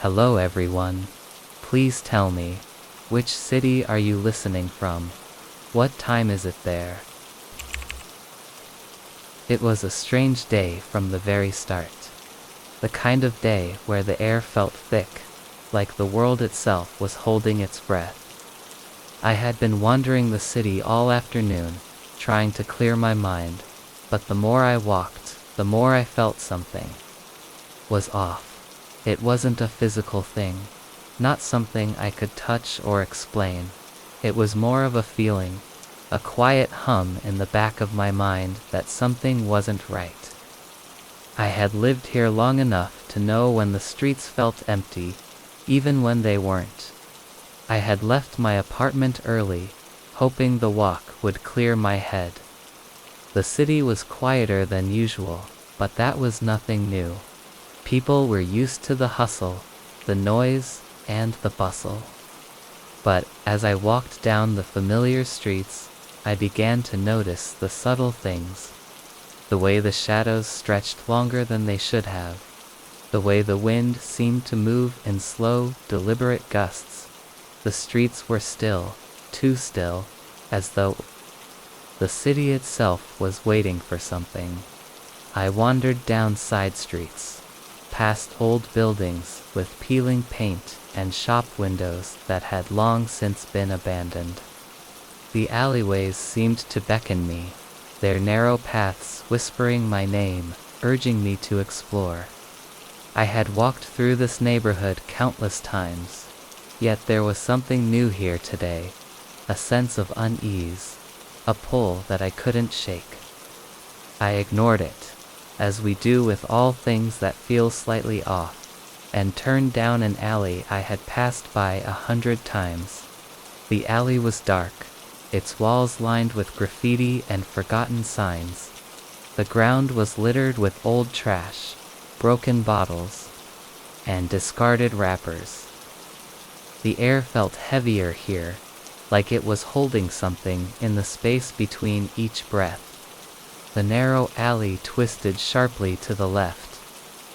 Hello everyone. Please tell me, which city are you listening from? What time is it there? It was a strange day from the very start. The kind of day where the air felt thick, like the world itself was holding its breath. I had been wandering the city all afternoon, trying to clear my mind, but the more I walked, the more I felt something was off. It wasn't a physical thing, not something I could touch or explain. It was more of a feeling, a quiet hum in the back of my mind that something wasn't right. I had lived here long enough to know when the streets felt empty, even when they weren't. I had left my apartment early, hoping the walk would clear my head. The city was quieter than usual, but that was nothing new. People were used to the hustle, the noise, and the bustle. But as I walked down the familiar streets, I began to notice the subtle things. The way the shadows stretched longer than they should have. The way the wind seemed to move in slow, deliberate gusts. The streets were still, too still, as though the city itself was waiting for something. I wandered down side streets, past old buildings with peeling paint and shop windows that had long since been abandoned. The alleyways seemed to beckon me, their narrow paths whispering my name, urging me to explore. I had walked through this neighborhood countless times, yet there was something new here today, a sense of unease, a pull that I couldn't shake. I ignored it, as we do with all things that feel slightly off, and turned down an alley I had passed by 100 times. The alley was dark, its walls lined with graffiti and forgotten signs. The ground was littered with old trash, broken bottles, and discarded wrappers. The air felt heavier here, like it was holding something in the space between each breath. The narrow alley twisted sharply to the left,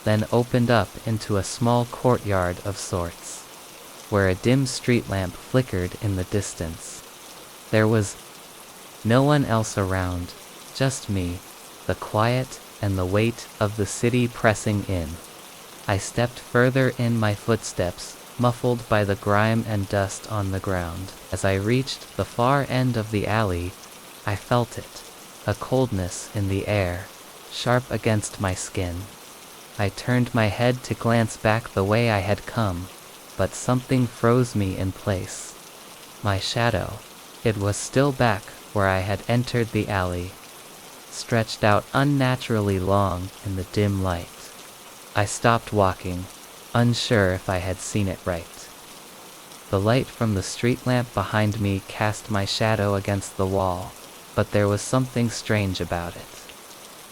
then opened up into a small courtyard of sorts, where a dim street lamp flickered in the distance. There was no one else around, just me, the quiet and the weight of the city pressing in. I stepped further in, my footsteps muffled by the grime and dust on the ground. As I reached the far end of the alley, I felt it, a coldness in the air, sharp against my skin. I turned my head to glance back the way I had come, but something froze me in place. My shadow. It was still back where I had entered the alley, stretched out unnaturally long in the dim light. I stopped walking, unsure if I had seen it right. The light from the street lamp behind me cast my shadow against the wall, but there was something strange about it.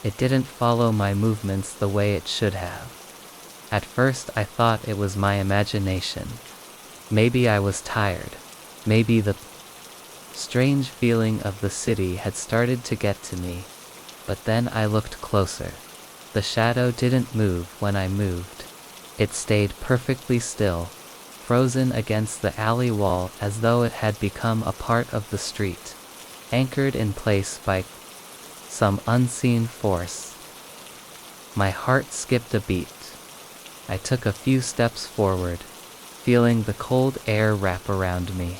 It didn't follow my movements the way it should have. At first I thought it was my imagination. Maybe I was tired. Maybe the strange feeling of the city had started to get to me. But then I looked closer. The shadow didn't move when I moved. It stayed perfectly still, frozen against the alley wall as though it had become a part of the street, anchored in place by some unseen force. My heart skipped a beat. I took a few steps forward, feeling the cold air wrap around me.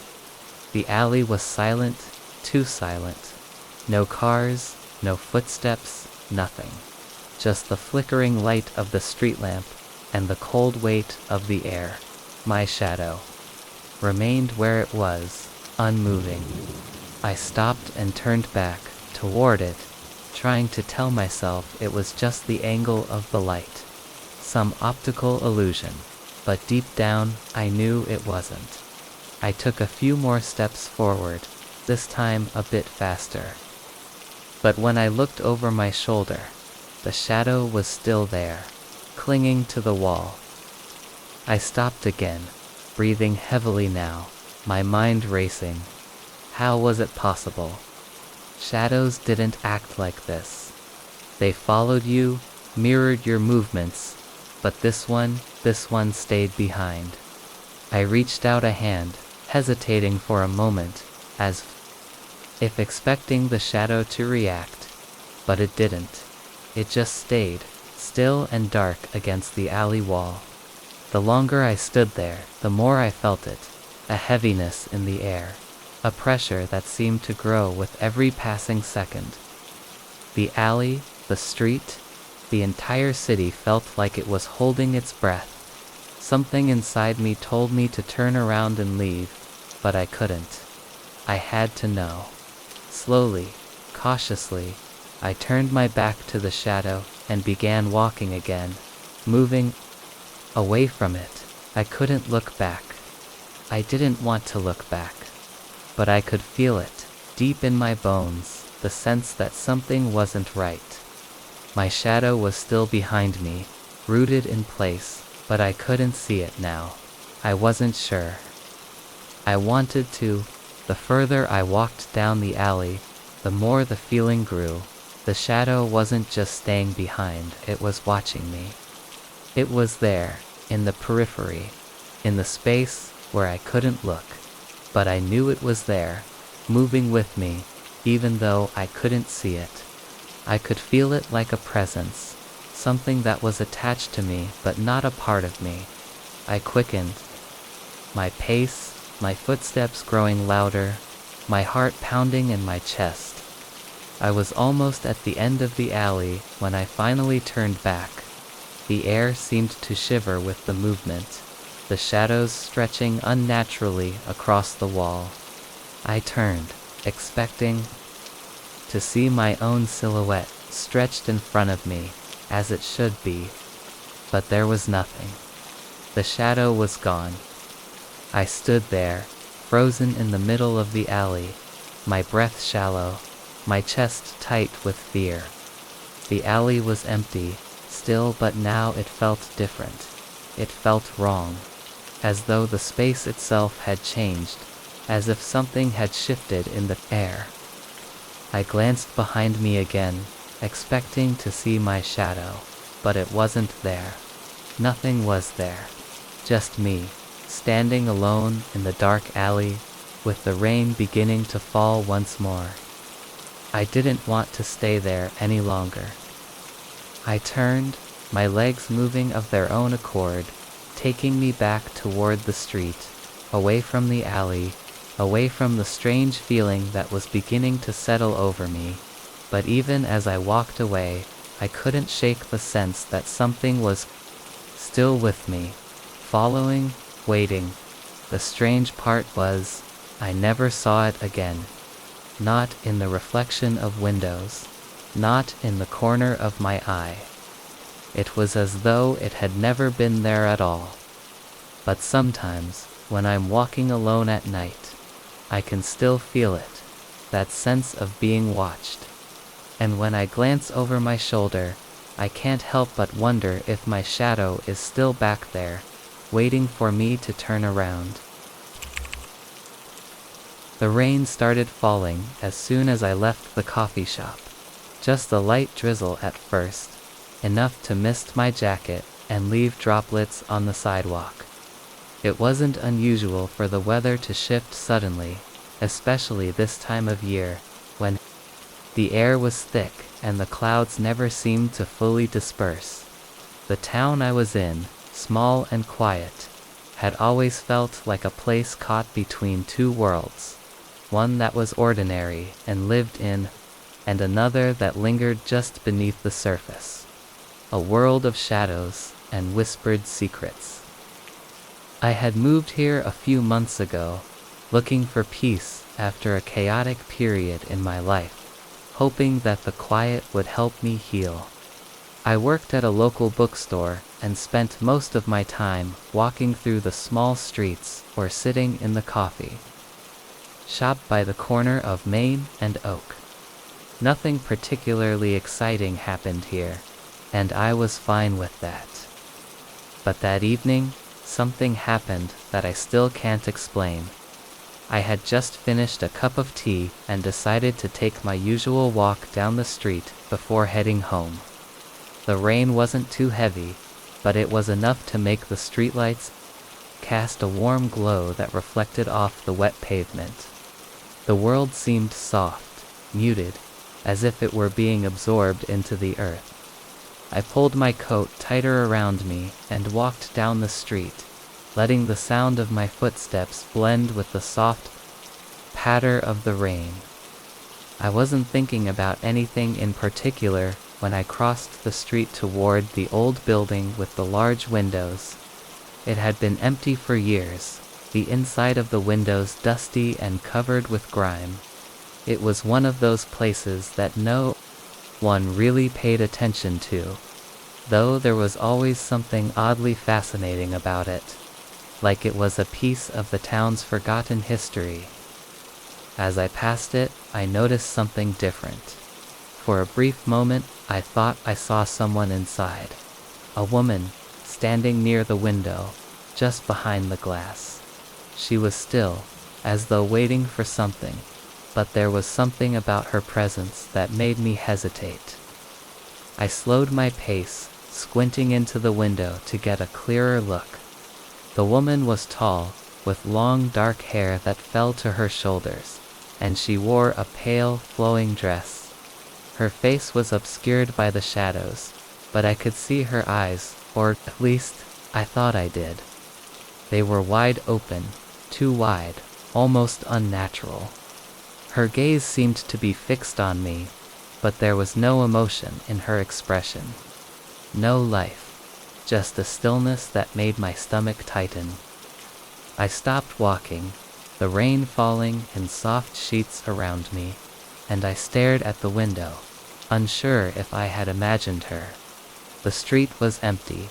The alley was silent, too silent. No cars, no footsteps, nothing. Just the flickering light of the street lamp and the cold weight of the air. My shadow remained where it was, unmoving. I stopped and turned back, toward it, trying to tell myself it was just the angle of the light. Some optical illusion, but deep down I knew it wasn't. I took a few more steps forward, this time a bit faster. But when I looked over my shoulder, the shadow was still there, clinging to the wall. I stopped again, breathing heavily now, my mind racing. How was it possible? Shadows didn't act like this. They followed you, mirrored your movements, but this one, this one stayed behind. I reached out a hand, hesitating for a moment, as if expecting the shadow to react, but it didn't. It just stayed, still and dark against the alley wall. The longer I stood there, the more I felt it, a heaviness in the air, a pressure that seemed to grow with every passing second. The alley, the street, the entire city felt like it was holding its breath. Something inside me told me to turn around and leave, but I couldn't. I had to know. Slowly, cautiously, I turned my back to the shadow and began walking again, moving away from it. I couldn't look back. I didn't want to look back. But I could feel it, deep in my bones, the sense that something wasn't right. My shadow was still behind me, rooted in place, but I couldn't see it now. I wasn't sure. I wanted to. The further I walked down the alley, the more the feeling grew. The shadow wasn't just staying behind, it was watching me. It was there, in the periphery, in the space where I couldn't look. But I knew it was there, moving with me, even though I couldn't see it. I could feel it like a presence, something that was attached to me but not a part of me. I quickened. My pace, my footsteps growing louder, my heart pounding in my chest. I was almost at the end of the alley when I finally turned back. The air seemed to shiver with the movement, the shadows stretching unnaturally across the wall. I turned, expecting to see my own silhouette stretched in front of me, as it should be. But there was nothing. The shadow was gone. I stood there, frozen in the middle of the alley, my breath shallow, my chest tight with fear. The alley was empty, still, but now it felt different. It felt wrong, as though the space itself had changed, as if something had shifted in the air. I glanced behind me again, expecting to see my shadow, but it wasn't there. Nothing was there. Just me, standing alone in the dark alley, with the rain beginning to fall once more. I didn't want to stay there any longer. I turned, my legs moving of their own accord, taking me back toward the street, away from the alley, away from the strange feeling that was beginning to settle over me. But even as I walked away, I couldn't shake the sense that something was still with me, following, waiting. The strange part was, I never saw it again. Not in the reflection of windows, not in the corner of my eye. It was as though it had never been there at all. But sometimes, when I'm walking alone at night, I can still feel it, that sense of being watched. And when I glance over my shoulder, I can't help but wonder if my shadow is still back there, waiting for me to turn around. The rain started falling as soon as I left the coffee shop. Just a light drizzle at first, enough to mist my jacket and leave droplets on the sidewalk. It wasn't unusual for the weather to shift suddenly, especially this time of year, when the air was thick and the clouds never seemed to fully disperse. The town I was in, small and quiet, had always felt like a place caught between two worlds, one that was ordinary and lived in, and another that lingered just beneath the surface. A world of shadows and whispered secrets. I had moved here a few months ago, looking for peace after a chaotic period in my life, hoping that the quiet would help me heal. I worked at a local bookstore and spent most of my time walking through the small streets or sitting in the coffee shop by the corner of Main and Oak. Nothing particularly exciting happened here, and I was fine with that. But that evening, something happened that I still can't explain. I had just finished a cup of tea and decided to take my usual walk down the street before heading home. The rain wasn't too heavy, but it was enough to make the streetlights cast a warm glow that reflected off the wet pavement. The world seemed soft, muted, as if it were being absorbed into the earth. I pulled my coat tighter around me and walked down the street, letting the sound of my footsteps blend with the soft patter of the rain. I wasn't thinking about anything in particular when I crossed the street toward the old building with the large windows. It had been empty for years, the inside of the windows dusty and covered with grime. It was one of those places that no one really paid attention to, though there was always something oddly fascinating about it, like it was a piece of the town's forgotten history. As I passed it, I noticed something different. For a brief moment, I thought I saw someone inside. A woman, standing near the window, just behind the glass. She was still, as though waiting for something, but there was something about her presence that made me hesitate. I slowed my pace, squinting into the window to get a clearer look. The woman was tall, with long dark hair that fell to her shoulders, and she wore a pale, flowing dress. Her face was obscured by the shadows, but I could see her eyes, or at least, I thought I did. They were wide open, too wide, almost unnatural. Her gaze seemed to be fixed on me, but there was no emotion in her expression. No life, just a stillness that made my stomach tighten. I stopped walking, the rain falling in soft sheets around me, and I stared at the window, unsure if I had imagined her. The street was empty,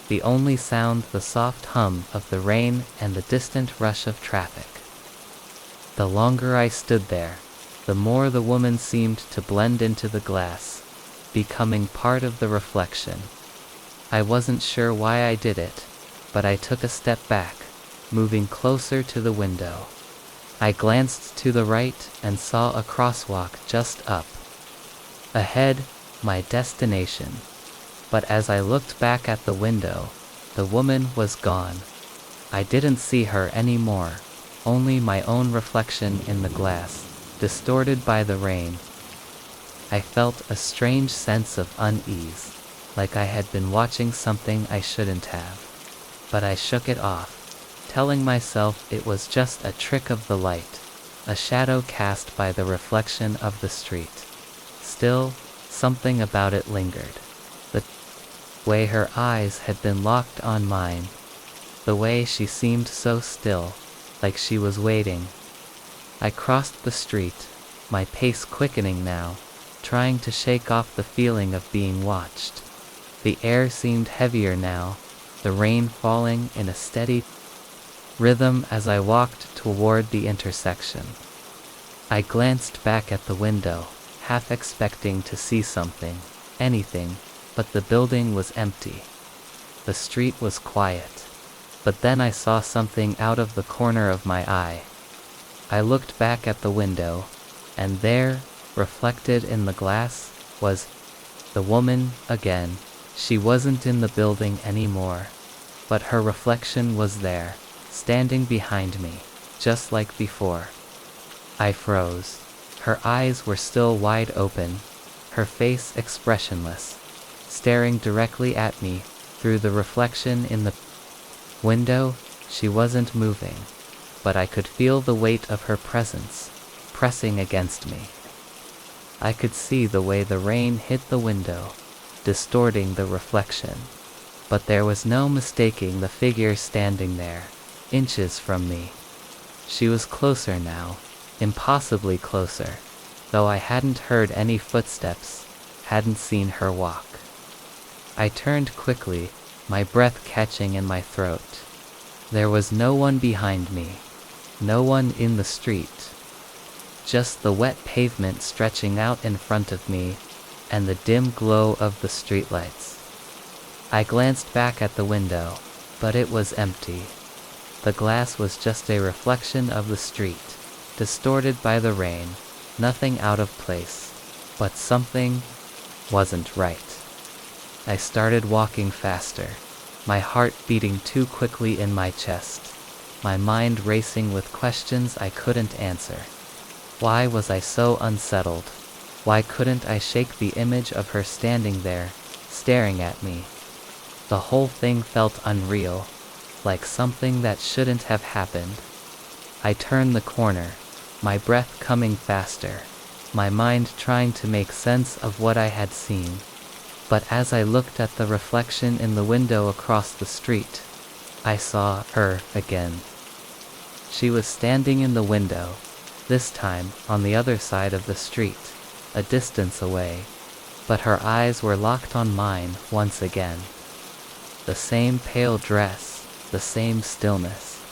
the only sound the soft hum of the rain and the distant rush of traffic. The longer I stood there, the more the woman seemed to blend into the glass, becoming part of the reflection. I wasn't sure why I did it, but I took a step back, moving closer to the window. I glanced to the right and saw a crosswalk just up ahead, my destination. But as I looked back at the window, the woman was gone. I didn't see her anymore, only my own reflection in the glass, distorted by the rain. I felt a strange sense of unease, like I had been watching something I shouldn't have. But I shook it off, telling myself it was just a trick of the light, a shadow cast by the reflection of the street. Still, something about it lingered. The way her eyes had been locked on mine, the way she seemed so still, like she was waiting. I crossed the street, my pace quickening now, trying to shake off the feeling of being watched. The air seemed heavier now, the rain falling in a steady rhythm as I walked toward the intersection. I glanced back at the window, half expecting to see something, anything, but the building was empty. The street was quiet. But then I saw something out of the corner of my eye. I looked back at the window, and there, reflected in the glass, was the woman again. She wasn't in the building anymore, but her reflection was there, standing behind me, just like before. I froze. Her eyes were still wide open, her face expressionless, staring directly at me through the reflection in the window. She wasn't moving, but I could feel the weight of her presence pressing against me. I could see the way the rain hit the window, distorting the reflection, but there was no mistaking the figure standing there, inches from me. She was closer now, impossibly closer, though I hadn't heard any footsteps, hadn't seen her walk. I turned quickly, my breath catching in my throat. There was no one behind me, no one in the street. Just the wet pavement stretching out in front of me, and the dim glow of the streetlights. I glanced back at the window, but it was empty. The glass was just a reflection of the street, distorted by the rain, nothing out of place. But something wasn't right. I started walking faster, my heart beating too quickly in my chest, my mind racing with questions I couldn't answer. Why was I so unsettled? Why couldn't I shake the image of her standing there, staring at me? The whole thing felt unreal, like something that shouldn't have happened. I turned the corner, my breath coming faster, my mind trying to make sense of what I had seen. But as I looked at the reflection in the window across the street, I saw her again. She was standing in the window, this time on the other side of the street, a distance away, but her eyes were locked on mine once again. The same pale dress, the same stillness.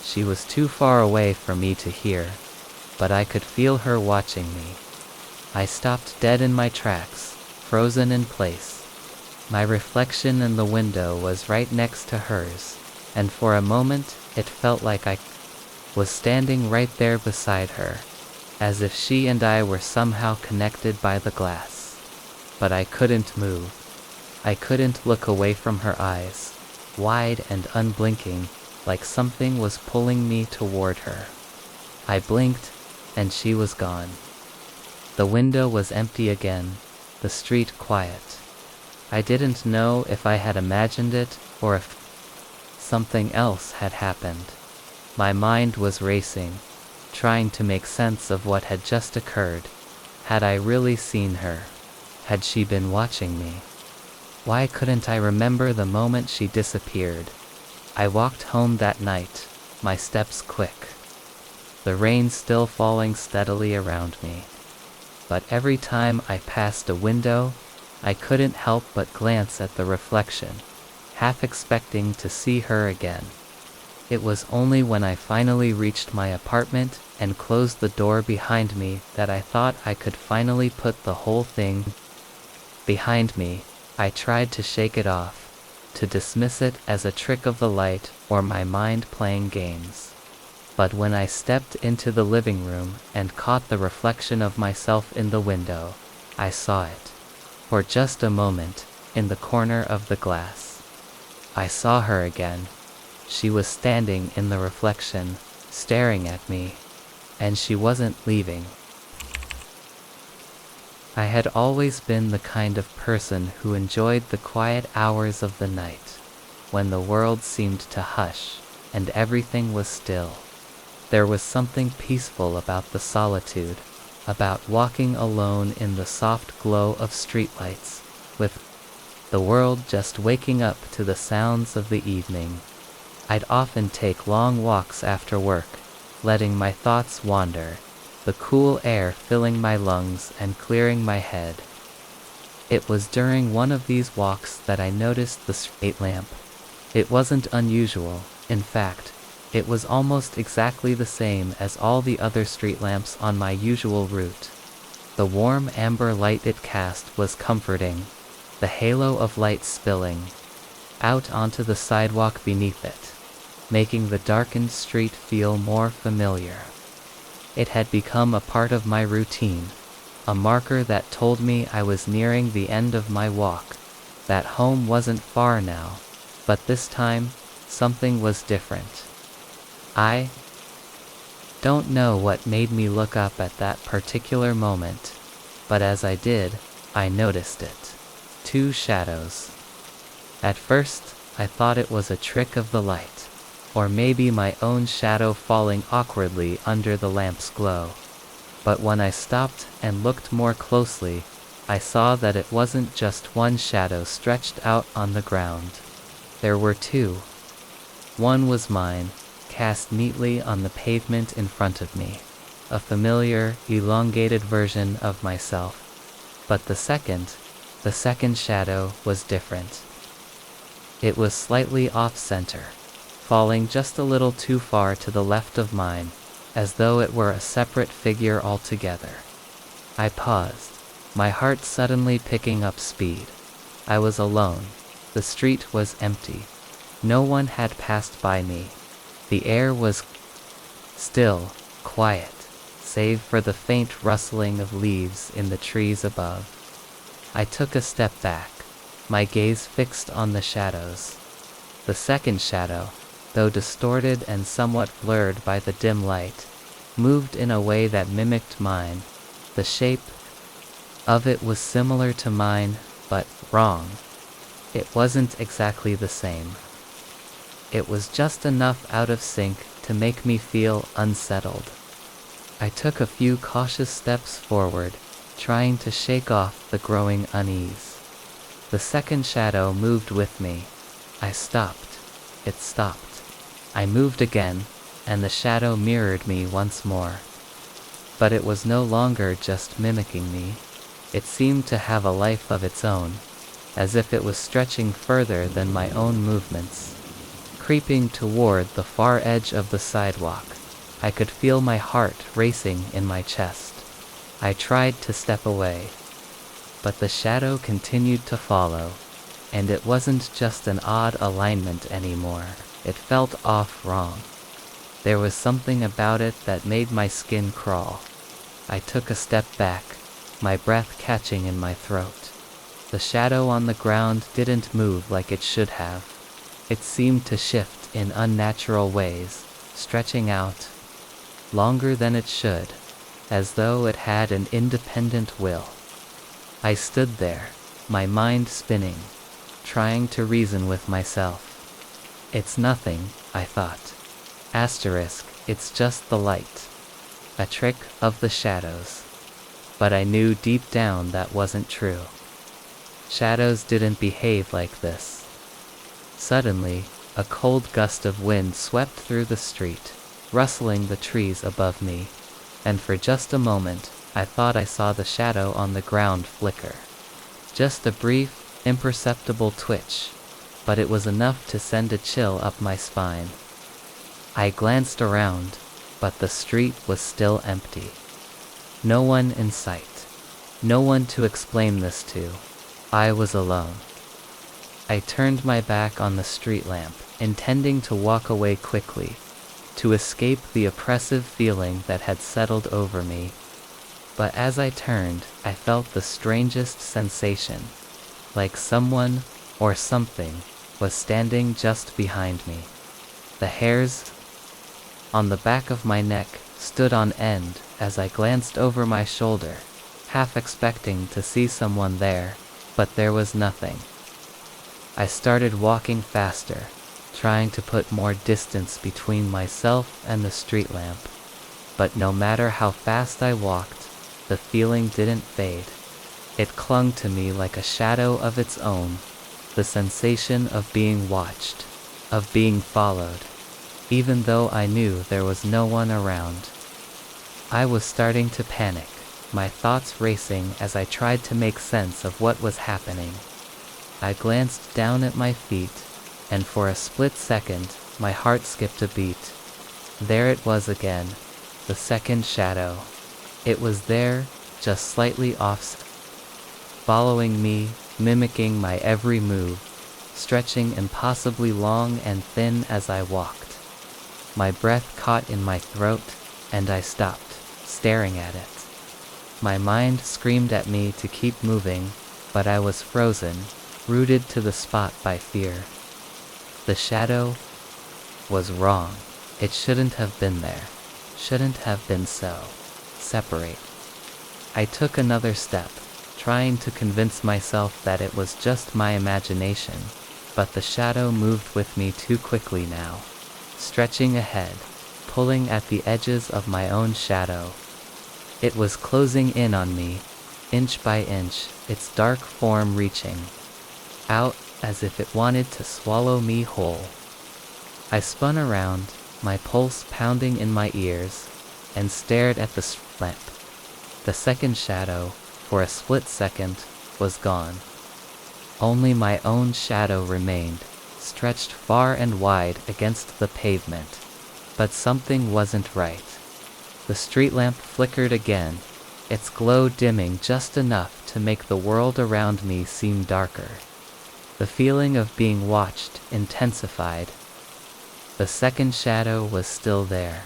She was too far away for me to hear, but I could feel her watching me. I stopped dead in my tracks, frozen in place. My reflection in the window was right next to hers, and for a moment it felt like I was standing right there beside her, as if she and I were somehow connected by the glass. But I couldn't move. I couldn't look away from her eyes, wide and unblinking, like something was pulling me toward her. I blinked, and she was gone. The window was empty again, the street quiet. I didn't know if I had imagined it or if something else had happened. My mind was racing, trying to make sense of what had just occurred. Had I really seen her? Had she been watching me? Why couldn't I remember the moment she disappeared? I walked home that night, my steps quick. The rain still falling steadily around me. But every time I passed a window, I couldn't help but glance at the reflection, half expecting to see her again. It was only when I finally reached my apartment and closed the door behind me that I thought I could finally put the whole thing behind me. I tried to shake it off, to dismiss it as a trick of the light or my mind playing games. But when I stepped into the living room and caught the reflection of myself in the window, I saw it. For just a moment, in the corner of the glass. I saw her again. She was standing in the reflection, staring at me, and she wasn't leaving. I had always been the kind of person who enjoyed the quiet hours of the night, when the world seemed to hush and everything was still. There was something peaceful about the solitude, about walking alone in the soft glow of streetlights, with the world just waking up to the sounds of the evening. I'd often take long walks after work, letting my thoughts wander, the cool air filling my lungs and clearing my head. It was during one of these walks that I noticed the street lamp. It wasn't unusual, in fact, it was almost exactly the same as all the other street lamps on my usual route. The warm amber light it cast was comforting, the halo of light spilling out onto the sidewalk beneath it, making the darkened street feel more familiar. It had become a part of my routine, a marker that told me I was nearing the end of my walk, that home wasn't far now, but this time, something was different. I don't know what made me look up at that particular moment, but as I did, I noticed it. 2 shadows. At first, I thought it was a trick of the light, or maybe my own shadow falling awkwardly under the lamp's glow. But when I stopped and looked more closely, I saw that it wasn't just one shadow stretched out on the ground. There were 2. One was mine, cast neatly on the pavement in front of me, a familiar, elongated version of myself. But the second shadow was different. It was slightly off-center, falling just a little too far to the left of mine, as though it were a separate figure altogether. I paused, my heart suddenly picking up speed. I was alone. The street was empty. No one had passed by me. The air was still, quiet, save for the faint rustling of leaves in the trees above. I took a step back, my gaze fixed on the shadows. The second shadow, though distorted and somewhat blurred by the dim light, moved in a way that mimicked mine. The shape of it was similar to mine, but wrong. It wasn't exactly the same. It was just enough out of sync to make me feel unsettled. I took a few cautious steps forward, trying to shake off the growing unease. The second shadow moved with me. I stopped. It stopped. I moved again, and the shadow mirrored me once more. But it was no longer just mimicking me. It seemed to have a life of its own, as if it was stretching further than my own movements. Creeping toward the far edge of the sidewalk, I could feel my heart racing in my chest. I tried to step away, but the shadow continued to follow, and it wasn't just an odd alignment anymore. It felt off wrong. There was something about it that made my skin crawl. I took a step back, my breath catching in my throat. The shadow on the ground didn't move like it should have. It seemed to shift in unnatural ways, stretching out longer than it should, as though it had an independent will. I stood there, my mind spinning, trying to reason with myself. It's nothing, I thought. Asterisk, it's just the light. A trick of the shadows. But I knew deep down that wasn't true. Shadows didn't behave like this. Suddenly, a cold gust of wind swept through the street, rustling the trees above me, and for just a moment, I thought I saw the shadow on the ground flicker. Just a brief, imperceptible twitch, but it was enough to send a chill up my spine. I glanced around, but the street was still empty. No one in sight. No one to explain this to. I was alone. I turned my back on the street lamp, intending to walk away quickly, to escape the oppressive feeling that had settled over me. But as I turned, I felt the strangest sensation, like someone, or something, was standing just behind me. The hairs on the back of my neck stood on end as I glanced over my shoulder, half expecting to see someone there, but there was nothing. I started walking faster, trying to put more distance between myself and the street lamp. But no matter how fast I walked, the feeling didn't fade. It clung to me like a shadow of its own, the sensation of being watched, of being followed, even though I knew there was no one around. I was starting to panic, my thoughts racing as I tried to make sense of what was happening. I glanced down at my feet, and for a split second, my heart skipped a beat. There it was again, the second shadow. It was there, just slightly off, following me, mimicking my every move, stretching impossibly long and thin as I walked. My breath caught in my throat, and I stopped, staring at it. My mind screamed at me to keep moving, but I was frozen, rooted to the spot by fear. The shadow was wrong. It shouldn't have been there. Shouldn't have been so. Separate. I took another step, trying to convince myself that it was just my imagination, but the shadow moved with me too quickly now, stretching ahead, pulling at the edges of my own shadow. It was closing in on me, inch by inch, its dark form reaching out as if it wanted to swallow me whole. I spun around, my pulse pounding in my ears, and stared at the lamp. The second shadow, for a split second, was gone. Only my own shadow remained, stretched far and wide against the pavement. But something wasn't right. The street lamp flickered again, its glow dimming just enough to make the world around me seem darker. The feeling of being watched intensified. The second shadow was still there.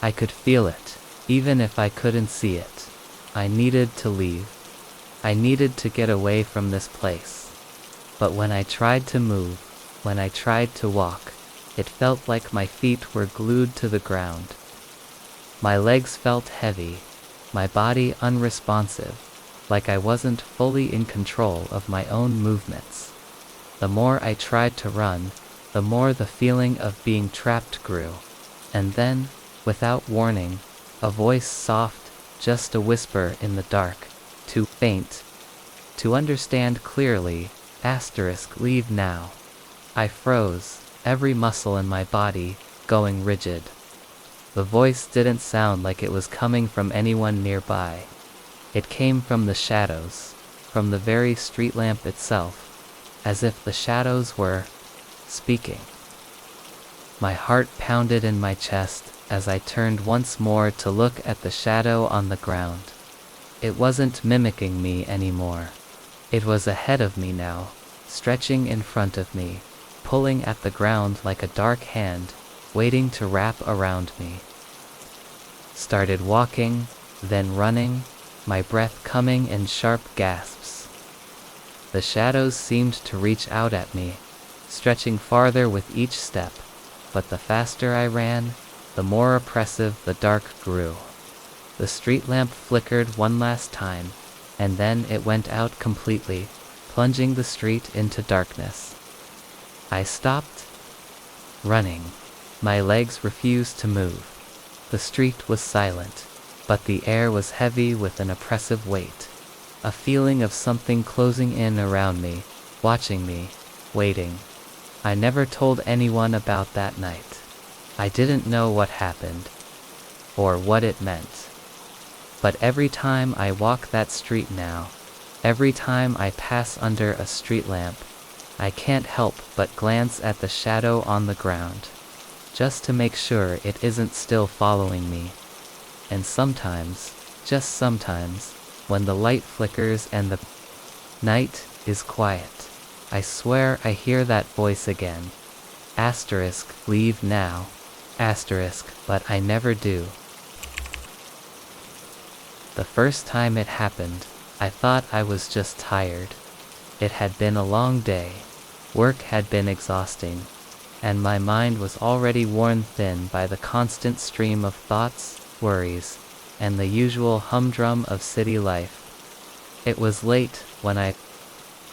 I could feel it, even if I couldn't see it. I needed to leave. I needed to get away from this place. But when I tried to move, When I tried to walk, it felt like my feet were glued to the ground. My legs felt heavy, my body unresponsive, like I wasn't fully in control of my own movements. The more I tried to run, the more the feeling of being trapped grew. And then, without warning, a voice soft, just a whisper in the dark, too faint to understand clearly, leave now. I froze, every muscle in my body going rigid. The voice didn't sound like it was coming from anyone nearby. It came from the shadows, from the very street lamp itself, as if the shadows were speaking. My heart pounded in my chest as I turned once more to look at the shadow on the ground. It wasn't mimicking me anymore. It was ahead of me now, stretching in front of me, pulling at the ground like a dark hand, waiting to wrap around me. Started walking, then running, my breath coming in sharp gasps. The shadows seemed to reach out at me, stretching farther with each step, but the faster I ran, the more oppressive the dark grew. The street lamp flickered one last time, and then it went out completely, plunging the street into darkness. I stopped running. My legs refused to move. The street was silent, but the air was heavy with an oppressive weight. A feeling of something closing in around me, watching me, waiting. I never told anyone about that night. I didn't know what happened, or what it meant. But every time I walk that street now, every time I pass under a street lamp, I can't help but glance at the shadow on the ground, just to make sure it isn't still following me. And sometimes, just sometimes, when the light flickers and the night is quiet, I swear I hear that voice again. Leave now. But I never do. The first time it happened, I thought I was just tired. It had been a long day, work had been exhausting, and my mind was already worn thin by the constant stream of thoughts, worries, and the usual humdrum of city life. It was late when I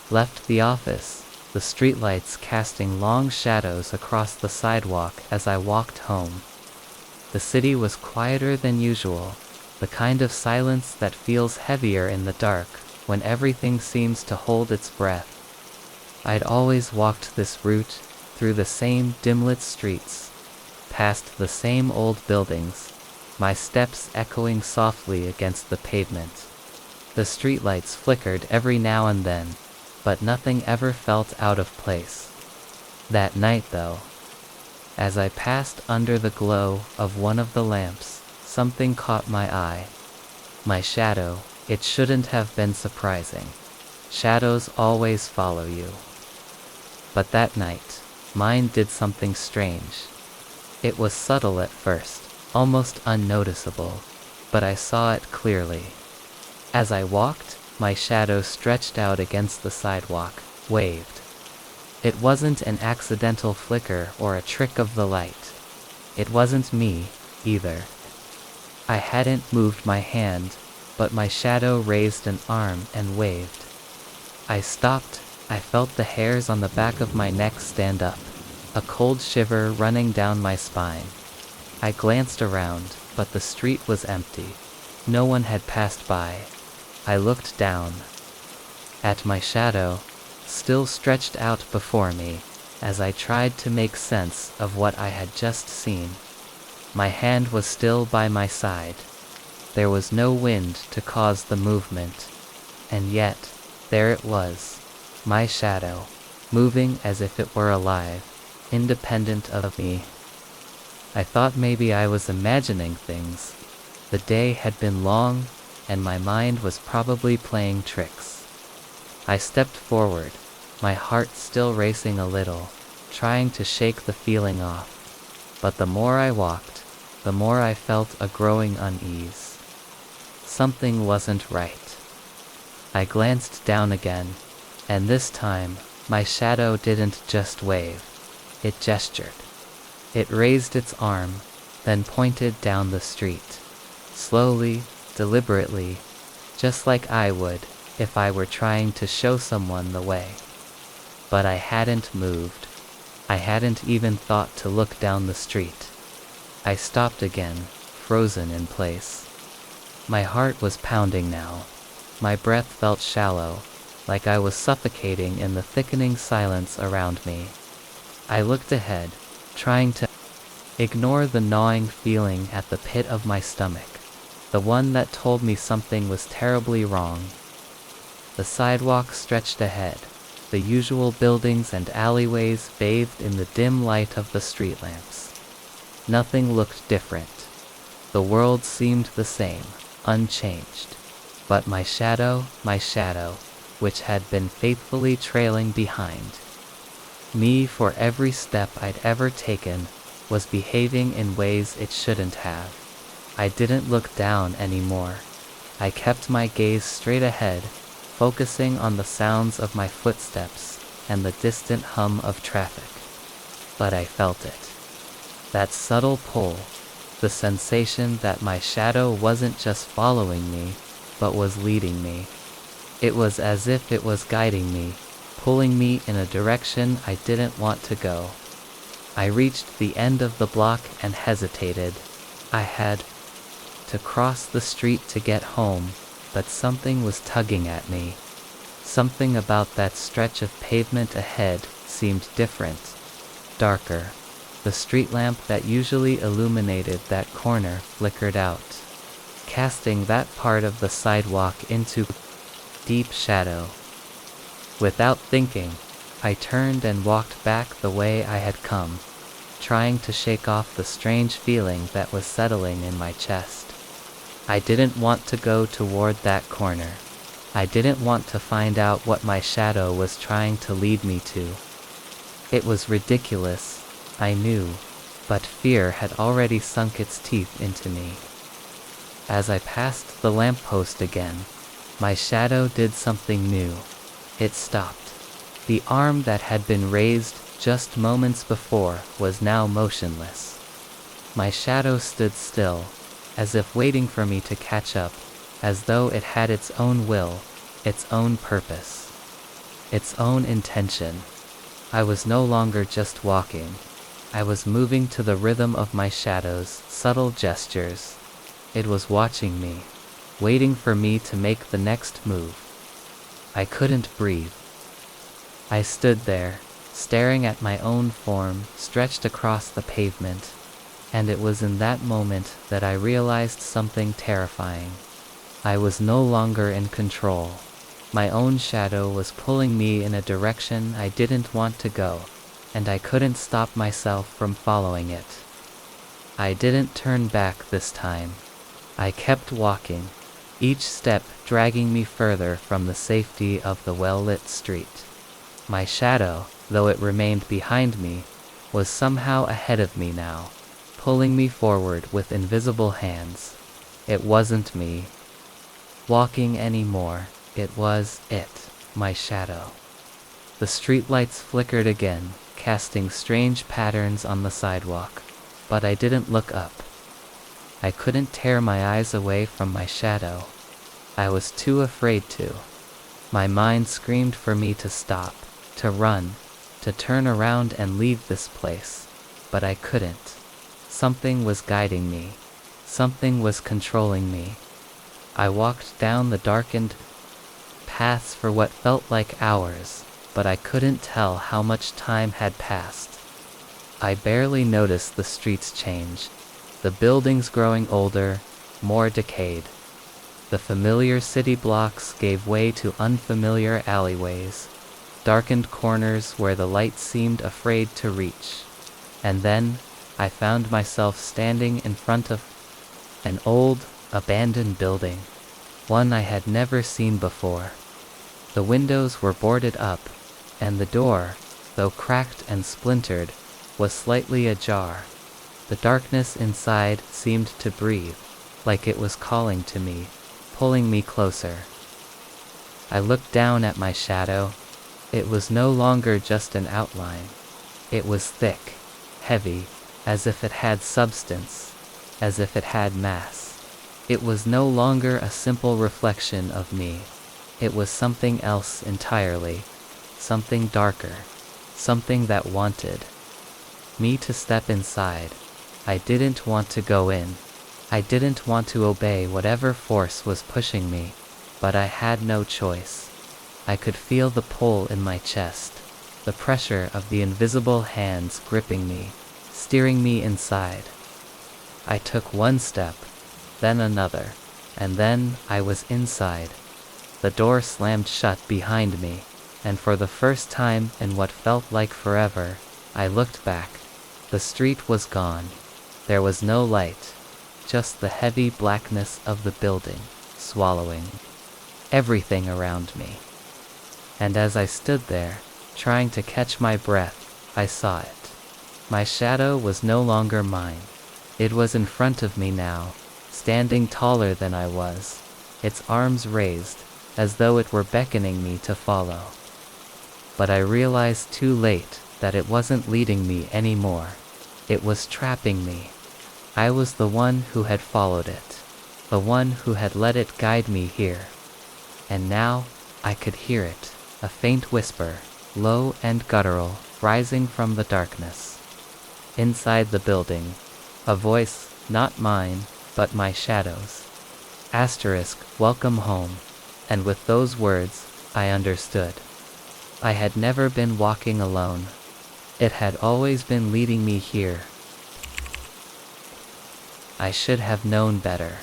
left the office, the streetlights casting long shadows across the sidewalk as I walked home. The city was quieter than usual, the kind of silence that feels heavier in the dark when everything seems to hold its breath. I'd always walked this route, through the same dim-lit streets, past the same old buildings, my steps echoing softly against the pavement. The streetlights flickered every now and then, but nothing ever felt out of place. That night, though, as I passed under the glow of one of the lamps, something caught my eye. My shadow. It shouldn't have been surprising. Shadows always follow you. But that night, mine did something strange. It was subtle at first, almost unnoticeable, but I saw it clearly. As I walked, my shadow stretched out against the sidewalk, waved. It wasn't an accidental flicker or a trick of the light. It wasn't me, either. I hadn't moved my hand, but my shadow raised an arm and waved. I stopped. I felt the hairs on the back of my neck stand up, a cold shiver running down my spine. I glanced around, but the street was empty. No one had passed by. I looked down at my shadow, still stretched out before me, as I tried to make sense of what I had just seen. My hand was still by my side. There was no wind to cause the movement. And yet, there it was, my shadow, moving as if it were alive, independent of me. I thought maybe I was imagining things. The day had been long, and my mind was probably playing tricks. I stepped forward, my heart still racing a little, trying to shake the feeling off. But the more I walked, the more I felt a growing unease. Something wasn't right. I glanced down again, and this time, My shadow didn't just wave. It gestured. It raised its arm, then pointed down the street. Slowly, deliberately, just like I would if I were trying to show someone the way. But I hadn't moved. I hadn't even thought to look down the street. I stopped again, frozen in place. My heart was pounding now. My breath felt shallow, like I was suffocating in the thickening silence around me. I looked ahead, trying to ignore the gnawing feeling at the pit of my stomach, the one that told me something was terribly wrong. The sidewalk stretched ahead, the usual buildings and alleyways bathed in the dim light of the street lamps. Nothing looked different. The world seemed the same, unchanged. But my shadow, which had been faithfully trailing behind me for every step I'd ever taken, was behaving in ways it shouldn't have. I didn't look down anymore. I kept my gaze straight ahead, focusing on the sounds of my footsteps and the distant hum of traffic. But I felt it. That subtle pull, the sensation that my shadow wasn't just following me, but was leading me. It was as if it was guiding me, pulling me in a direction I didn't want to go. I reached the end of the block and hesitated. I had to cross the street to get home, but something was tugging at me. Something about that stretch of pavement ahead seemed different, darker. The street lamp that usually illuminated that corner flickered out, casting that part of the sidewalk into deep shadow. Without thinking, I turned and walked back the way I had come, trying to shake off the strange feeling that was settling in my chest. I didn't want to go toward that corner. I didn't want to find out what my shadow was trying to lead me to. It was ridiculous, I knew, but fear had already sunk its teeth into me. As I passed the lamppost again, my shadow did something new. It stopped. The arm that had been raised just moments before was now motionless. My shadow stood still, as if waiting for me to catch up, as though it had its own will, its own purpose, its own intention. I was no longer just walking. I was moving to the rhythm of my shadow's subtle gestures. It was watching me, waiting for me to make the next move. I couldn't breathe. I stood there, staring at my own form stretched across the pavement, and it was in that moment that I realized something terrifying. I was no longer in control. My own shadow was pulling me in a direction I didn't want to go, and I couldn't stop myself from following it. I didn't turn back this time. I kept walking, each step dragging me further from the safety of the well-lit street. My shadow, though it remained behind me, was somehow ahead of me now, pulling me forward with invisible hands. It wasn't me walking anymore. It was it, my shadow. The streetlights flickered again, casting strange patterns on the sidewalk, but I didn't look up. I couldn't tear my eyes away from my shadow. I was too afraid to. My mind screamed for me to stop, to run, to turn around and leave this place, but I couldn't. Something was guiding me. Something was controlling me. I walked down the darkened paths for what felt like hours, but I couldn't tell how much time had passed. I barely noticed the streets change, the buildings growing older, more decayed. The familiar city blocks gave way to unfamiliar alleyways, darkened corners where the light seemed afraid to reach. And then, I found myself standing in front of an old, abandoned building, one I had never seen before. The windows were boarded up, and the door, though cracked and splintered, was slightly ajar. The darkness inside seemed to breathe, like it was calling to me, pulling me closer. I looked down at my shadow. It was no longer just an outline. It was thick, heavy, as if it had substance, as if it had mass. It was no longer a simple reflection of me. It was something else entirely, something darker, something that wanted me to step inside. I didn't want to go in. I didn't want to obey whatever force was pushing me, but I had no choice. I could feel the pull in my chest, the pressure of the invisible hands gripping me, steering me inside. I took one step, then another, and then I was inside. The door slammed shut behind me, and for the first time in what felt like forever, I looked back. The street was gone. There was no light, just the heavy blackness of the building, swallowing everything around me. And as I stood there, trying to catch my breath, I saw it. My shadow was no longer mine. It was in front of me now, standing taller than I was, its arms raised, as though it were beckoning me to follow. But I realized too late that it wasn't leading me anymore. It was trapping me. I was the one who had followed it, the one who had let it guide me here. And now I could hear it, a faint whisper, low and guttural, rising from the darkness. Inside the building, a voice, not mine, but my shadow's. Welcome home. And with those words, I understood. I had never been walking alone. It had always been leading me here. I should have known better.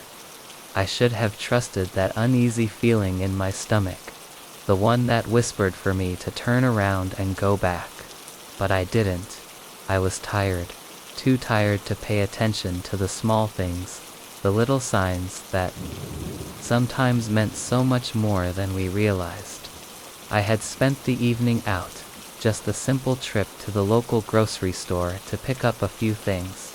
I should have trusted that uneasy feeling in my stomach, the one that whispered for me to turn around and go back. But I didn't. I was tired, too tired to pay attention to the small things, the little signs that sometimes meant so much more than we realized. I had spent the evening out, just a simple trip to the local grocery store to pick up a few things.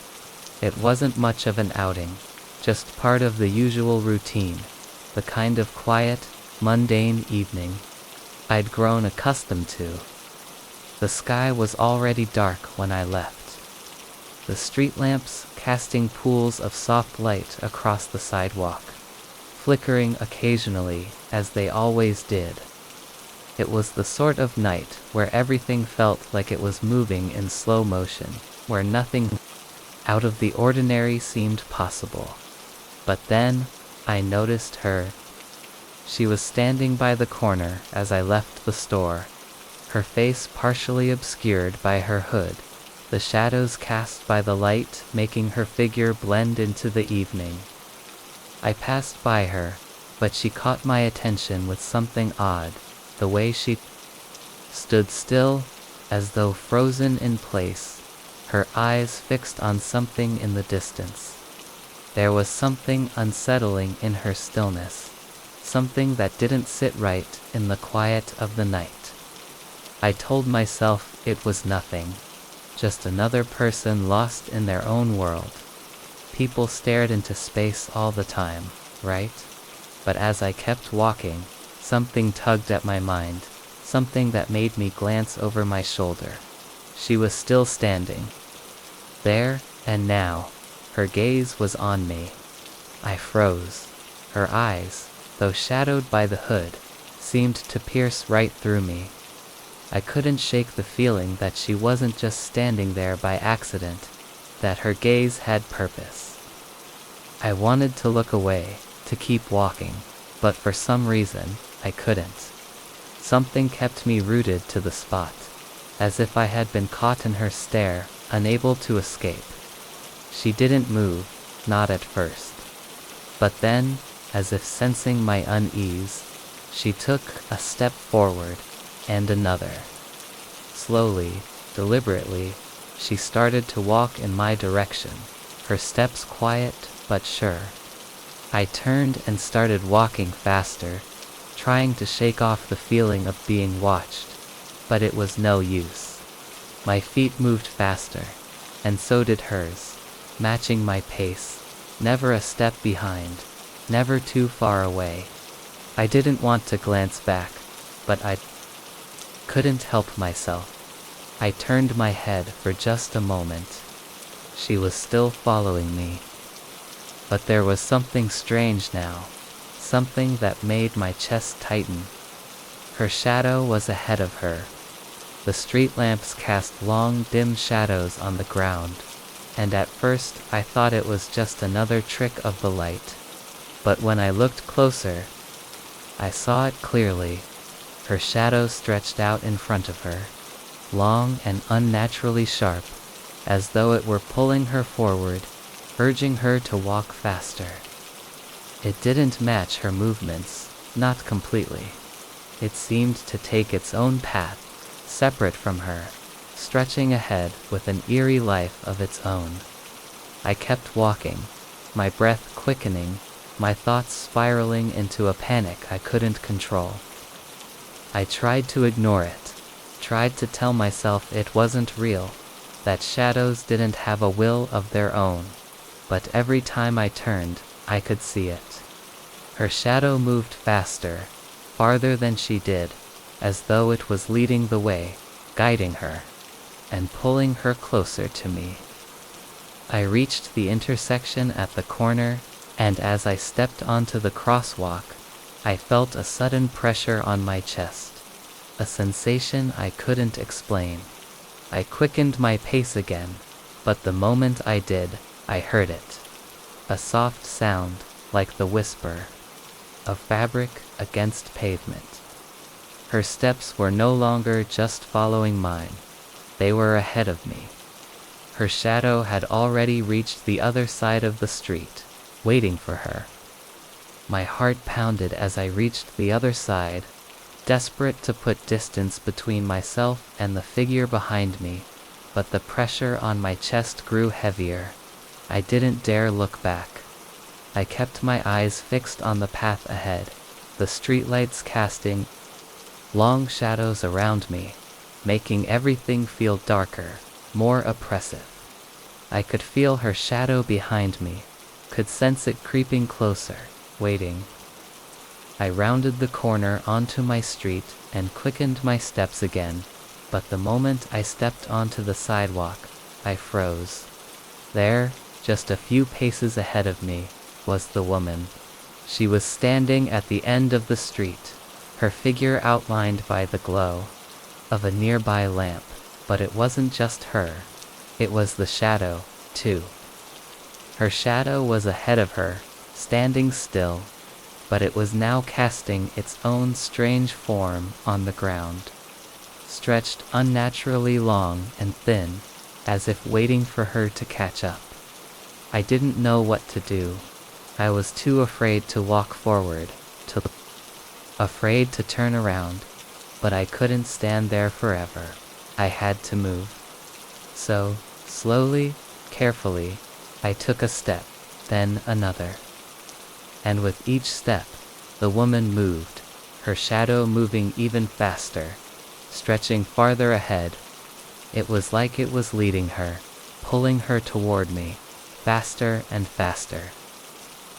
It wasn't much of an outing, just part of the usual routine, the kind of quiet, mundane evening I'd grown accustomed to. The sky was already dark when I left, the street lamps casting pools of soft light across the sidewalk, flickering occasionally as they always did. It was the sort of night where everything felt like it was moving in slow motion, where nothing out of the ordinary seemed possible. But then, I noticed her. She was standing by the corner as I left the store, her face partially obscured by her hood, the shadows cast by the light making her figure blend into the evening. I passed by her, but she caught my attention with something odd, the way she stood still, as though frozen in place, her eyes fixed on something in the distance. There was something unsettling in her stillness, something that didn't sit right in the quiet of the night. I told myself it was nothing, just another person lost in their own world. People stared into space all the time, right? But as I kept walking, something tugged at my mind, something that made me glance over my shoulder. She was still standing. There, and now, her gaze was on me. I froze. Her eyes, though shadowed by the hood, seemed to pierce right through me. I couldn't shake the feeling that she wasn't just standing there by accident, that her gaze had purpose. I wanted to look away, to keep walking, but for some reason, I couldn't. Something kept me rooted to the spot, as if I had been caught in her stare, unable to escape. She didn't move, not at first. But then, as if sensing my unease, she took a step forward, and another. Slowly, deliberately, she started to walk in my direction, her steps quiet but sure. I turned and started walking faster, trying to shake off the feeling of being watched, but it was no use. My feet moved faster, and so did hers, matching my pace, never a step behind, never too far away. I didn't want to glance back, but I Couldn't help myself. I turned my head for just a moment. She was still following me. But there was something strange now, something that made my chest tighten. Her shadow was ahead of her. The street lamps cast long, dim shadows on the ground, and at first I thought it was just another trick of the light. But when I looked closer, I saw it clearly. Her shadow stretched out in front of her, long and unnaturally sharp, as though it were pulling her forward, urging her to walk faster. It didn't match her movements, not completely. It seemed to take its own path, separate from her, stretching ahead with an eerie life of its own. I kept walking, my breath quickening, my thoughts spiraling into a panic I couldn't control. I tried to ignore it, tried to tell myself it wasn't real, that shadows didn't have a will of their own, but every time I turned, I could see it. Her shadow moved faster, farther than she did, as though it was leading the way, guiding her, and pulling her closer to me. I reached the intersection at the corner, and as I stepped onto the crosswalk, I felt a sudden pressure on my chest, a sensation I couldn't explain. I quickened my pace again, but the moment I did, I heard it. A soft sound, like the whisper of fabric against pavement. Her steps were no longer just following mine, they were ahead of me. Her shadow had already reached the other side of the street, waiting for her. My heart pounded as I reached the other side, desperate to put distance between myself and the figure behind me, but the pressure on my chest grew heavier. I didn't dare look back. I kept my eyes fixed on the path ahead, the streetlights casting long shadows around me, making everything feel darker, more oppressive. I could feel her shadow behind me, could sense it creeping closer, waiting. I rounded the corner onto my street and quickened my steps again, but the moment I stepped onto the sidewalk, I froze. There, just a few paces ahead of me, was the woman. She was standing at the end of the street, her figure outlined by the glow of a nearby lamp, but it wasn't just her. It was the shadow, too. Her shadow was ahead of her, standing still, but it was now casting its own strange form on the ground, stretched unnaturally long and thin, as if waiting for her to catch up. I didn't know what to do. I was too afraid to walk forward, afraid to turn around, but I couldn't stand there forever. I had to move. So, slowly, carefully, I took a step, then another. And with each step, the woman moved, her shadow moving even faster, stretching farther ahead. It was like it was leading her, pulling her toward me, faster and faster.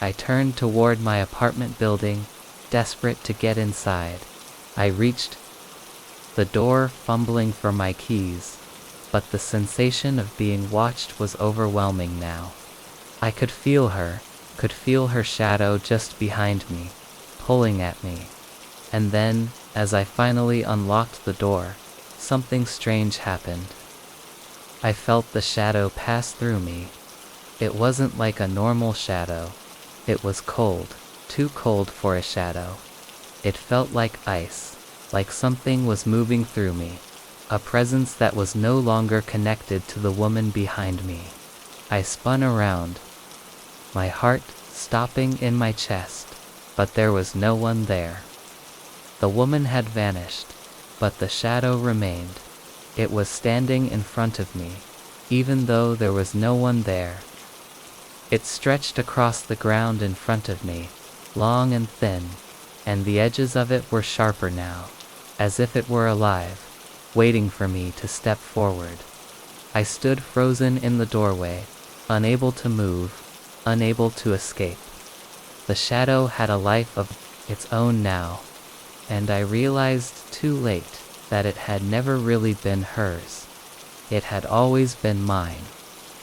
I turned toward my apartment building, desperate to get inside. I reached the door, fumbling for my keys, but the sensation of being watched was overwhelming now. I could feel her shadow just behind me, pulling at me. And then, as I finally unlocked the door, something strange happened. I felt the shadow pass through me. It wasn't like a normal shadow. It was cold, too cold for a shadow. It felt like ice, like something was moving through me, a presence that was no longer connected to the woman behind me. I spun around, my heart stopping in my chest, but there was no one there. The woman had vanished, but the shadow remained. It was standing in front of me, even though there was no one there. It stretched across the ground in front of me, long and thin, and the edges of it were sharper now, as if it were alive, waiting for me to step forward. I stood frozen in the doorway, unable to move, unable to escape. The shadow had a life of its own now, and I realized too late that it had never really been hers. It had always been mine.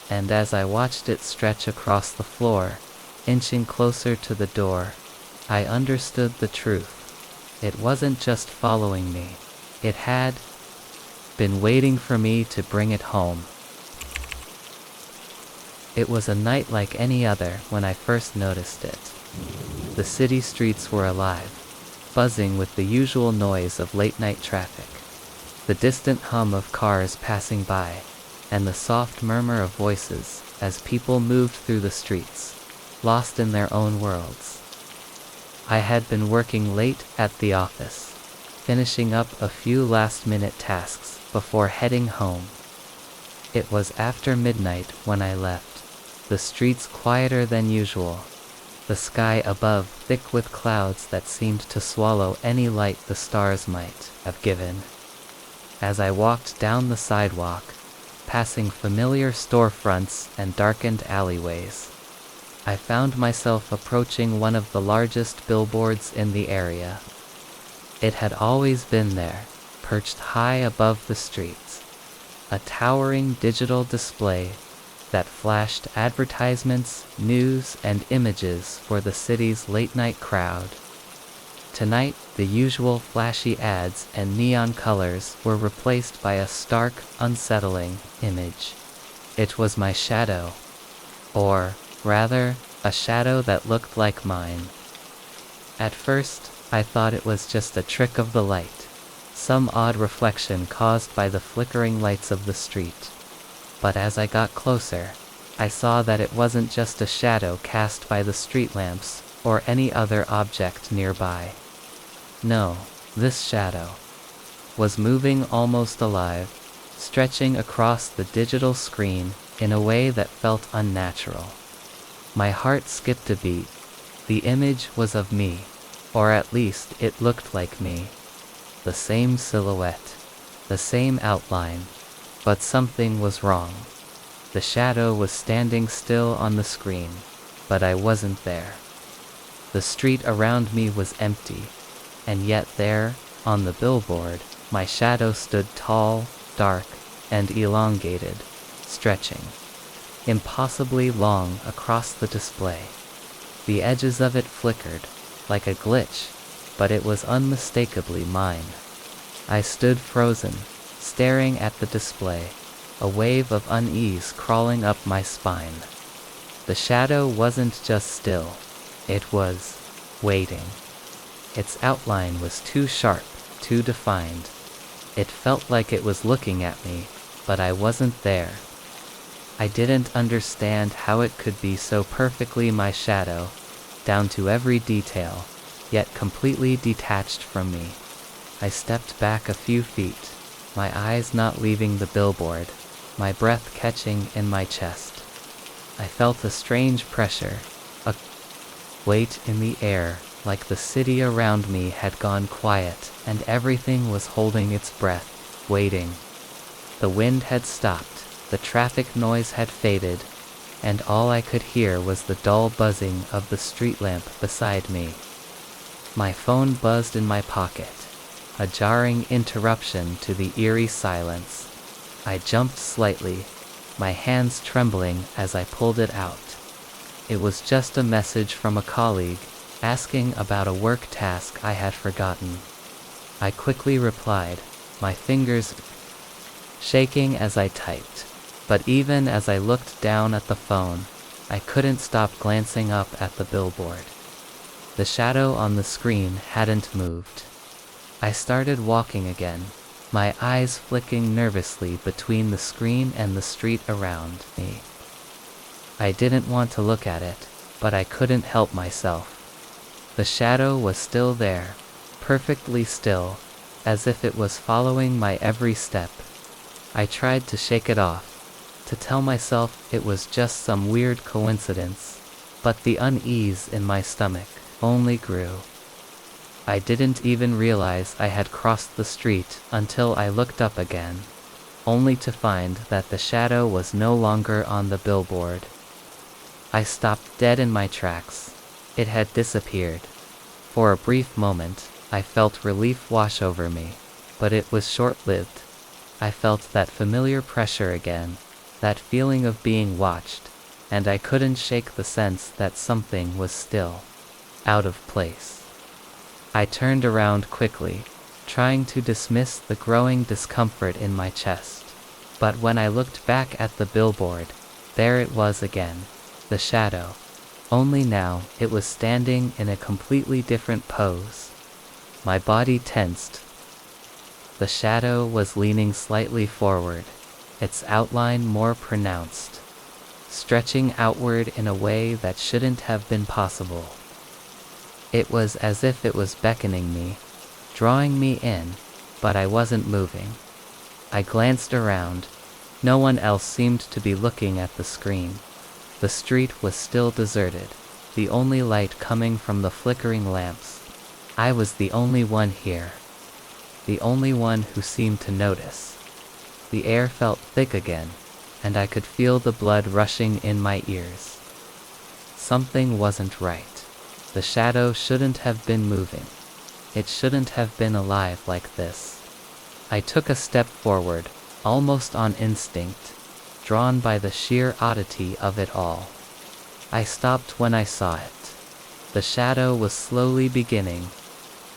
And as I watched it stretch across the floor, inching closer to the door, I understood the truth. It wasn't just following me. It had been waiting for me to bring it home. It was a night like any other when I first noticed it. The city streets were alive, buzzing with the usual noise of late-night traffic, the distant hum of cars passing by, and the soft murmur of voices as people moved through the streets, lost in their own worlds. I had been working late at the office, finishing up a few last-minute tasks before heading home. It was after midnight when I left, the streets quieter than usual, the sky above thick with clouds that seemed to swallow any light the stars might have given. As I walked down the sidewalk, passing familiar storefronts and darkened alleyways, I found myself approaching one of the largest billboards in the area. It had always been there, perched high above the streets, a towering digital display that flashed advertisements, news, and images for the city's late-night crowd. Tonight, the usual flashy ads and neon colors were replaced by a stark, unsettling image. It was my shadow. Or, rather, a shadow that looked like mine. At first, I thought it was just a trick of the light, some odd reflection caused by the flickering lights of the street. But as I got closer, I saw that it wasn't just a shadow cast by the street lamps or any other object nearby. No, this shadow was moving almost alive, stretching across the digital screen in a way that felt unnatural. My heart skipped a beat. The image was of me, or at least it looked like me. The same silhouette, the same outline, but something was wrong. The shadow was standing still on the screen, but I wasn't there. The street around me was empty, and yet there, on the billboard, my shadow stood tall, dark, and elongated, stretching impossibly long across the display. The edges of it flickered, like a glitch, but it was unmistakably mine. I stood frozen, staring at the display, a wave of unease crawling up my spine. The shadow wasn't just still, it was waiting. Its outline was too sharp, too defined. It felt like it was looking at me, but I wasn't there. I didn't understand how it could be so perfectly my shadow, down to every detail, yet completely detached from me. I stepped back a few feet, my eyes not leaving the billboard, my breath catching in my chest. I felt a strange pressure, a weight in the air, like the city around me had gone quiet and everything was holding its breath, waiting. The wind had stopped, the traffic noise had faded, and all I could hear was the dull buzzing of the street lamp beside me. My phone buzzed in my pocket, a jarring interruption to the eerie silence. I jumped slightly, my hands trembling as I pulled it out. It was just a message from a colleague, asking about a work task I had forgotten. I quickly replied, my fingers shaking as I typed. But even as I looked down at the phone, I couldn't stop glancing up at the billboard. The shadow on the screen hadn't moved. I started walking again, my eyes flicking nervously between the screen and the street around me. I didn't want to look at it, but I couldn't help myself. The shadow was still there, perfectly still, as if it was following my every step. I tried to shake it off, to tell myself it was just some weird coincidence, but the unease in my stomach only grew. I didn't even realize I had crossed the street until I looked up again, only to find that the shadow was no longer on the billboard. I stopped dead in my tracks. It had disappeared. For a brief moment, I felt relief wash over me, but it was short-lived. I felt that familiar pressure again, that feeling of being watched, and I couldn't shake the sense that something was still out of place. I turned around quickly, trying to dismiss the growing discomfort in my chest. But when I looked back at the billboard, there it was again, the shadow. Only now, it was standing in a completely different pose. My body tensed. The shadow was leaning slightly forward, its outline more pronounced, stretching outward in a way that shouldn't have been possible. It was as if it was beckoning me, drawing me in, but I wasn't moving. I glanced around. No one else seemed to be looking at the screen. The street was still deserted, the only light coming from the flickering lamps. I was the only one here. The only one who seemed to notice. The air felt thick again, and I could feel the blood rushing in my ears. Something wasn't right. The shadow shouldn't have been moving. It shouldn't have been alive like this. I took a step forward, almost on instinct, drawn by the sheer oddity of it all. I stopped when I saw it. The shadow was slowly beginning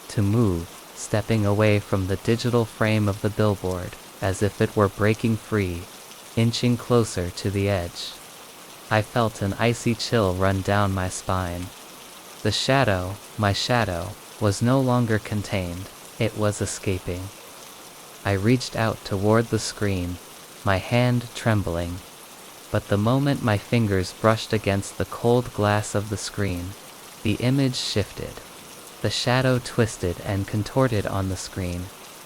to move, stepping away from the digital frame of the billboard, as if it were breaking free, inching closer to the edge. I felt an icy chill run down my spine. The shadow, my shadow, was no longer contained, it was escaping. I reached out toward the screen, my hand trembling. But the moment my fingers brushed against the cold glass of the screen, the image shifted. The shadow twisted and contorted on the screen,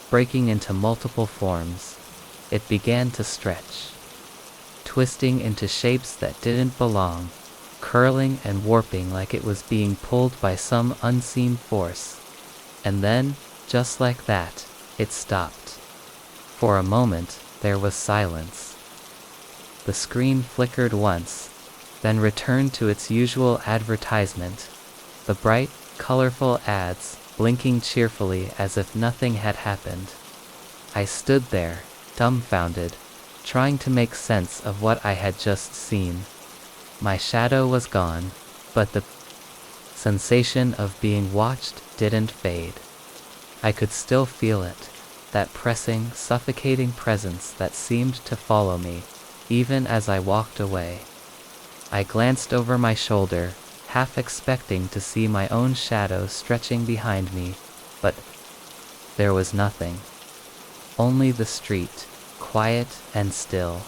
breaking into multiple forms. It began to stretch, twisting into shapes that didn't belong, curling and warping like it was being pulled by some unseen force. And then, just like that, it stopped. For a moment, there was silence. The screen flickered once, then returned to its usual advertisement. The bright, colorful ads, blinking cheerfully as if nothing had happened. I stood there, dumbfounded, trying to make sense of what I had just seen. My shadow was gone, but the sensation of being watched didn't fade. I could still feel it, that pressing, suffocating presence that seemed to follow me, even as I walked away. I glanced over my shoulder, half expecting to see my own shadow stretching behind me, but there was nothing. Only the street, quiet and still.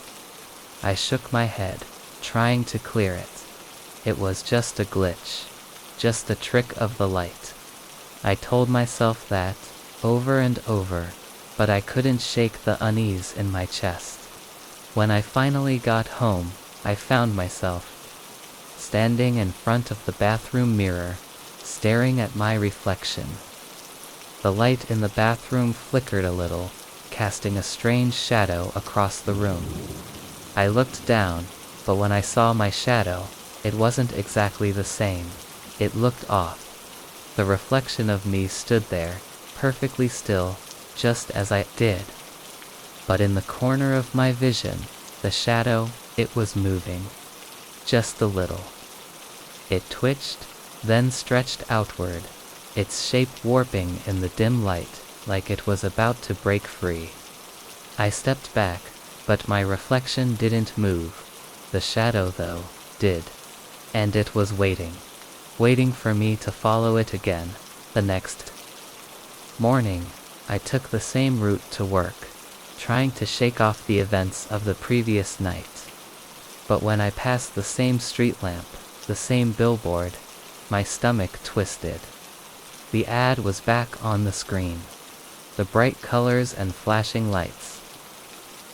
I shook my head, trying to clear it. It was just a glitch, just a trick of the light. I told myself that, over and over, but I couldn't shake the unease in my chest. When I finally got home, I found myself standing in front of the bathroom mirror, staring at my reflection. The light in the bathroom flickered a little, casting a strange shadow across the room. I looked down, but when I saw my shadow, it wasn't exactly the same. It looked off. The reflection of me stood there, perfectly still, just as I did. But in the corner of my vision, the shadow, it was moving. Just a little. It twitched, then stretched outward, its shape warping in the dim light, like it was about to break free. I stepped back, but my reflection didn't move. The shadow, though, did. And it was waiting for me to follow it again. The next morning, I took the same route to work, trying to shake off the events of the previous night. But when I passed the same street lamp, the same billboard, my stomach twisted. The ad was back on the screen, the bright colors and flashing lights.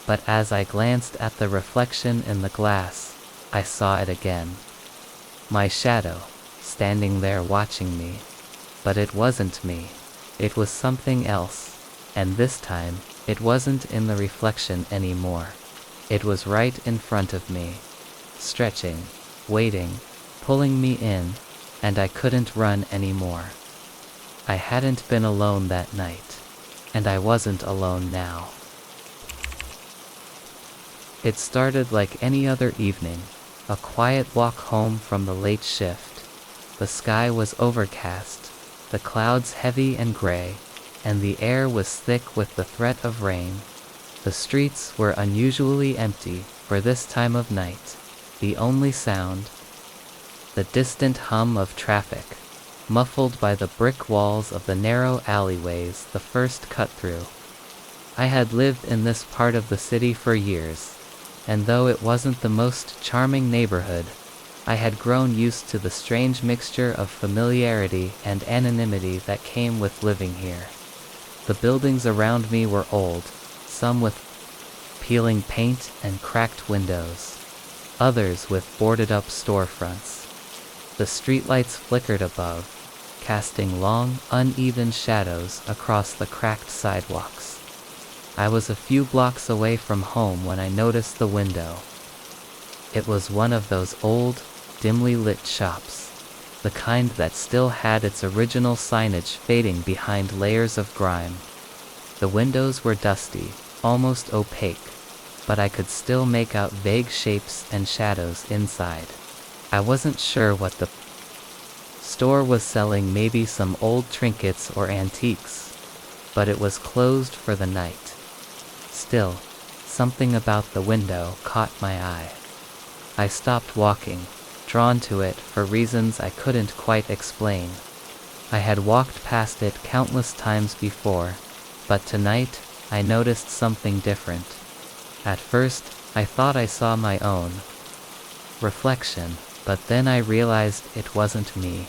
But as I glanced at the reflection in the glass, I saw it again. My shadow, standing there watching me. But it wasn't me. It was something else, and this time, it wasn't in the reflection anymore. It was right in front of me, stretching, waiting, pulling me in, and I couldn't run anymore. I hadn't been alone that night. and I wasn't alone now. It started like any other evening, a quiet walk home from the late shift. The sky was overcast, the clouds heavy and gray, and the air was thick with the threat of rain. The streets were unusually empty for this time of night, the only sound, the distant hum of traffic, muffled by the brick walls of the narrow alleyways the first cut through. I had lived in this part of the city for years, and though it wasn't the most charming neighborhood, I had grown used to the strange mixture of familiarity and anonymity that came with living here. The buildings around me were old, some with peeling paint and cracked windows, others with boarded-up storefronts. The streetlights flickered above, casting long, uneven shadows across the cracked sidewalks. I was a few blocks away from home when I noticed the window. It was one of those old, dimly lit shops, the kind that still had its original signage fading behind layers of grime. The windows were dusty, almost opaque, but I could still make out vague shapes and shadows inside. I wasn't sure what the store was selling, maybe some old trinkets or antiques, but it was closed for the night. Still, something about the window caught my eye. I stopped walking, drawn to it for reasons I couldn't quite explain. I had walked past it countless times before, but tonight I noticed something different. At first, I thought I saw my own reflection, but then I realized it wasn't me.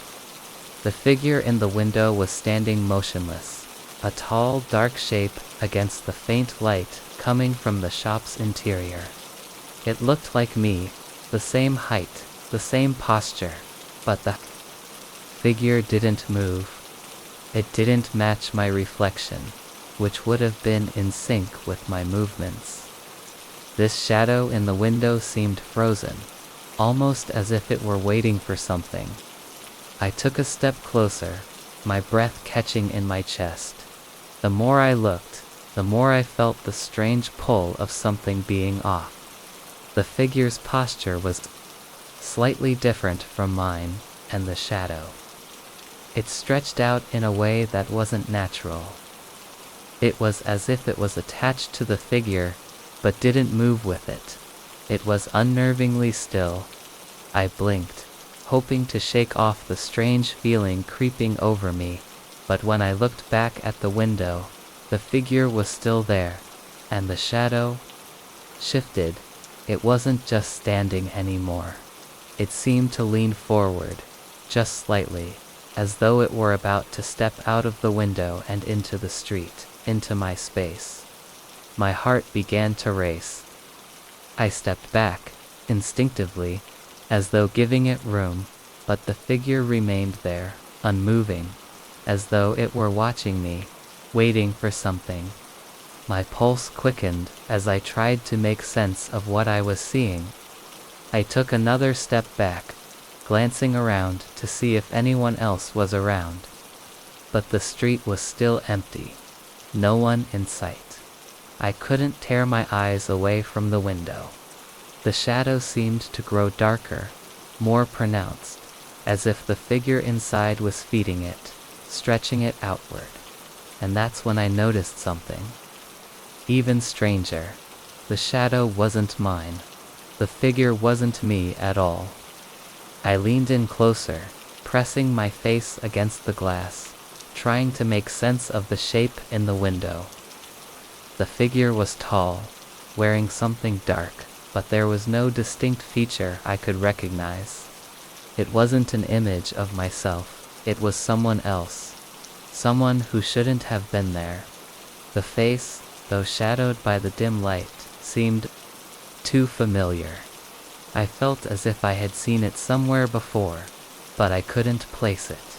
The figure in the window was standing motionless, a tall, dark shape against the faint light coming from the shop's interior. It looked like me, the same height, the same posture, but the figure didn't move. It didn't match my reflection, which would have been in sync with my movements. This shadow in the window seemed frozen, almost as if it were waiting for something. I took a step closer, my breath catching in my chest. The more I looked, the more I felt the strange pull of something being off. The figure's posture was slightly different from mine, and the shadow. It stretched out in a way that wasn't natural. It was as if it was attached to the figure, but didn't move with it. It was unnervingly still. I blinked, hoping to shake off the strange feeling creeping over me, but when I looked back at the window, the figure was still there, and the shadow shifted. It wasn't just standing anymore. It seemed to lean forward, just slightly, as though it were about to step out of the window and into the street, into my space. My heart began to race. I stepped back, instinctively, as though giving it room, but the figure remained there, unmoving, as though it were watching me, waiting for something. My pulse quickened as I tried to make sense of what I was seeing. I took another step back, glancing around to see if anyone else was around. But the street was still empty, no one in sight. I couldn't tear my eyes away from the window. The shadow seemed to grow darker, more pronounced, as if the figure inside was feeding it, stretching it outward. And that's when I noticed something. Even stranger. The shadow wasn't mine. The figure wasn't me at all. I leaned in closer, pressing my face against the glass, trying to make sense of the shape in the window. The figure was tall, wearing something dark, but there was no distinct feature I could recognize. It wasn't an image of myself, it was someone else. Someone who shouldn't have been there. The face, though shadowed by the dim light, seemed too familiar. I felt as if I had seen it somewhere before, but I couldn't place it.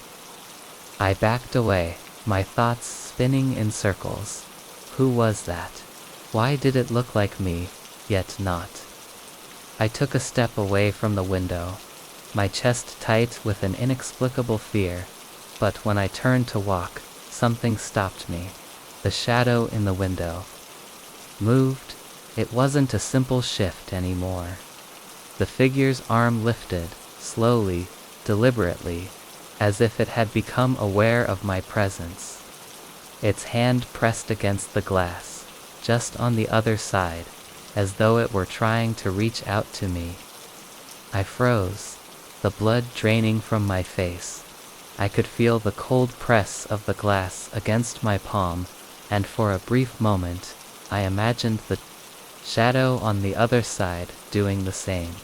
I backed away, my thoughts spinning in circles. Who was that? Why did it look like me, yet not? I took a step away from the window, my chest tight with an inexplicable fear, but when I turned to walk, something stopped me. The shadow in the window moved. It wasn't a simple shift anymore. The figure's arm lifted, slowly, deliberately, as if it had become aware of my presence. Its hand pressed against the glass, just on the other side, as though it were trying to reach out to me. I froze, the blood draining from my face. I could feel the cold press of the glass against my palm, and for a brief moment, I imagined the shadow on the other side doing the same.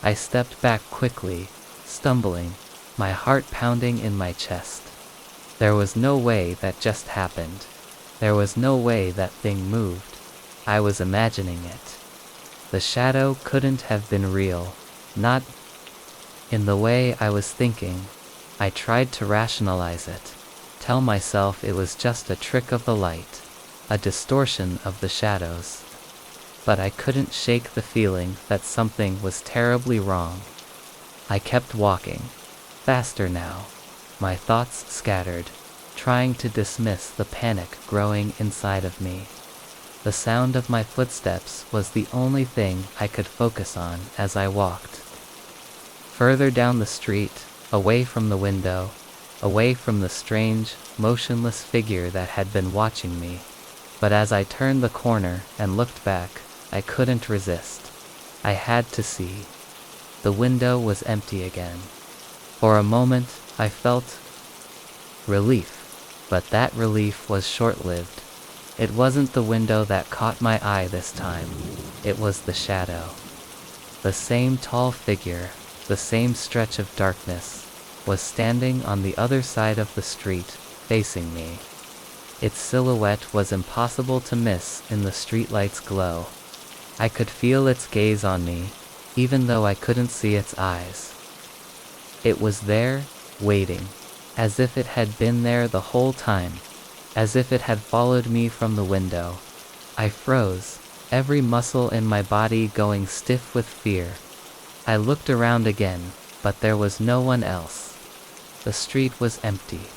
I stepped back quickly, stumbling, my heart pounding in my chest. There was no way that just happened. There was no way that thing moved. I was imagining it. The shadow couldn't have been real, not in the way I was thinking. I tried to rationalize it, tell myself it was just a trick of the light, a distortion of the shadows. But I couldn't shake the feeling that something was terribly wrong. I kept walking, faster now, my thoughts scattered, trying to dismiss the panic growing inside of me. The sound of my footsteps was the only thing I could focus on as I walked. Further down the street, away from the window, away from the strange, motionless figure that had been watching me. But as I turned the corner and looked back, I couldn't resist. I had to see. The window was empty again. For a moment, I felt relief, but that relief was short-lived. It wasn't the window that caught my eye this time. It was the shadow. The same tall figure, the same stretch of darkness, was standing on the other side of the street, facing me. Its silhouette was impossible to miss in the streetlight's glow. I could feel its gaze on me, even though I couldn't see its eyes. It was there, waiting, as if it had been there the whole time, as if it had followed me from the window. I froze, every muscle in my body going stiff with fear. I looked around again, but there was no one else. The street was empty.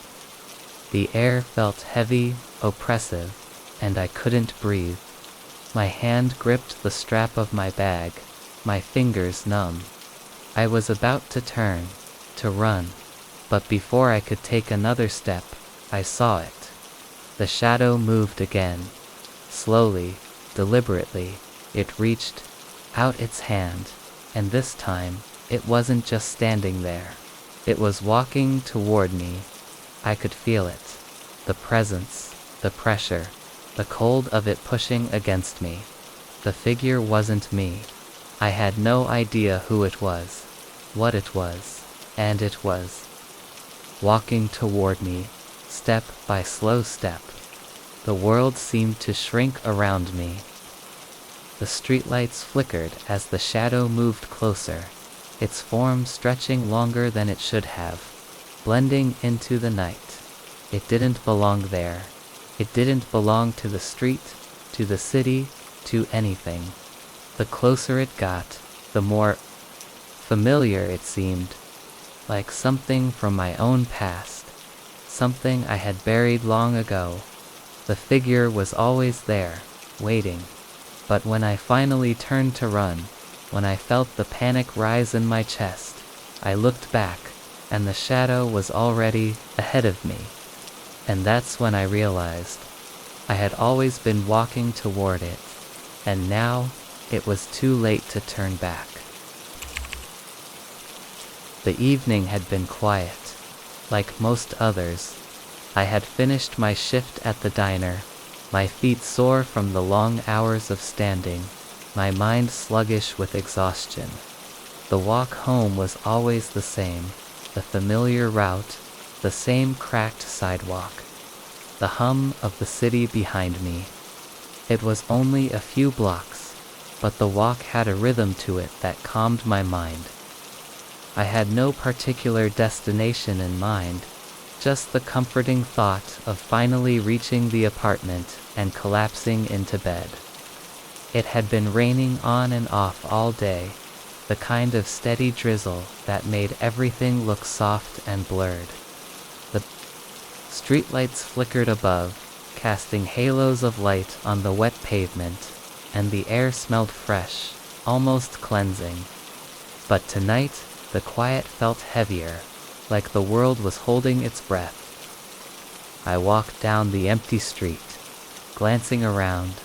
The air felt heavy, oppressive, and I couldn't breathe. My hand gripped the strap of my bag, my fingers numb. I was about to turn, to run, but before I could take another step, I saw it. The shadow moved again. Slowly, deliberately, it reached out its hand, and this time, it wasn't just standing there. It was walking toward me. I could feel it. The presence, the pressure, the cold of it pushing against me. The figure wasn't me. I had no idea who it was, what it was, and it was walking toward me, step by slow step. The world seemed to shrink around me. The streetlights flickered as the shadow moved closer, its form stretching longer than it should have, blending into the night. It didn't belong there. It didn't belong to the street, to the city, to anything. The closer it got, the more familiar it seemed, like something from my own past, something I had buried long ago. The figure was always there, waiting. But when I finally turned to run, when I felt the panic rise in my chest, I looked back, and the shadow was already ahead of me. And that's when I realized I had always been walking toward it, and now it was too late to turn back. The evening had been quiet. Like most others, I had finished my shift at the diner, my feet sore from the long hours of standing, my mind sluggish with exhaustion. The walk home was always the same, the familiar route, the same cracked sidewalk, the hum of the city behind me. It was only a few blocks, but the walk had a rhythm to it that calmed my mind. I had no particular destination in mind, just the comforting thought of finally reaching the apartment and collapsing into bed. It had been raining on and off all day, the kind of steady drizzle that made everything look soft and blurred. The streetlights flickered above, casting halos of light on the wet pavement, and the air smelled fresh, almost cleansing. But tonight, the quiet felt heavier, like the world was holding its breath. I walked down the empty street, glancing around,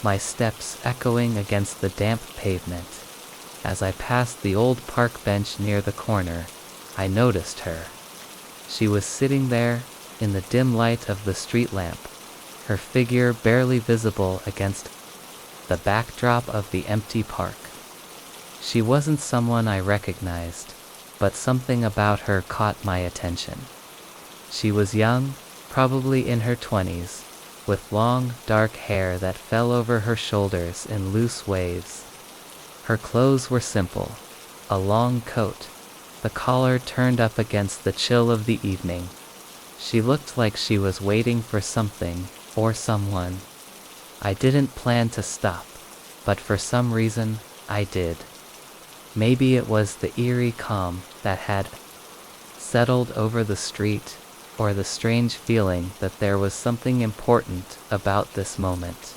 my steps echoing against the damp pavement. As I passed the old park bench near the corner, I noticed her. She was sitting there, in the dim light of the street lamp, her figure barely visible against the backdrop of the empty park. She wasn't someone I recognized, but something about her caught my attention. She was young, probably in her 20s, with long, dark hair that fell over her shoulders in loose waves. Her clothes were simple, a long coat, the collar turned up against the chill of the evening. She looked like she was waiting for something, or someone. I didn't plan to stop, but for some reason, I did. Maybe it was the eerie calm that had settled over the street, or the strange feeling that there was something important about this moment.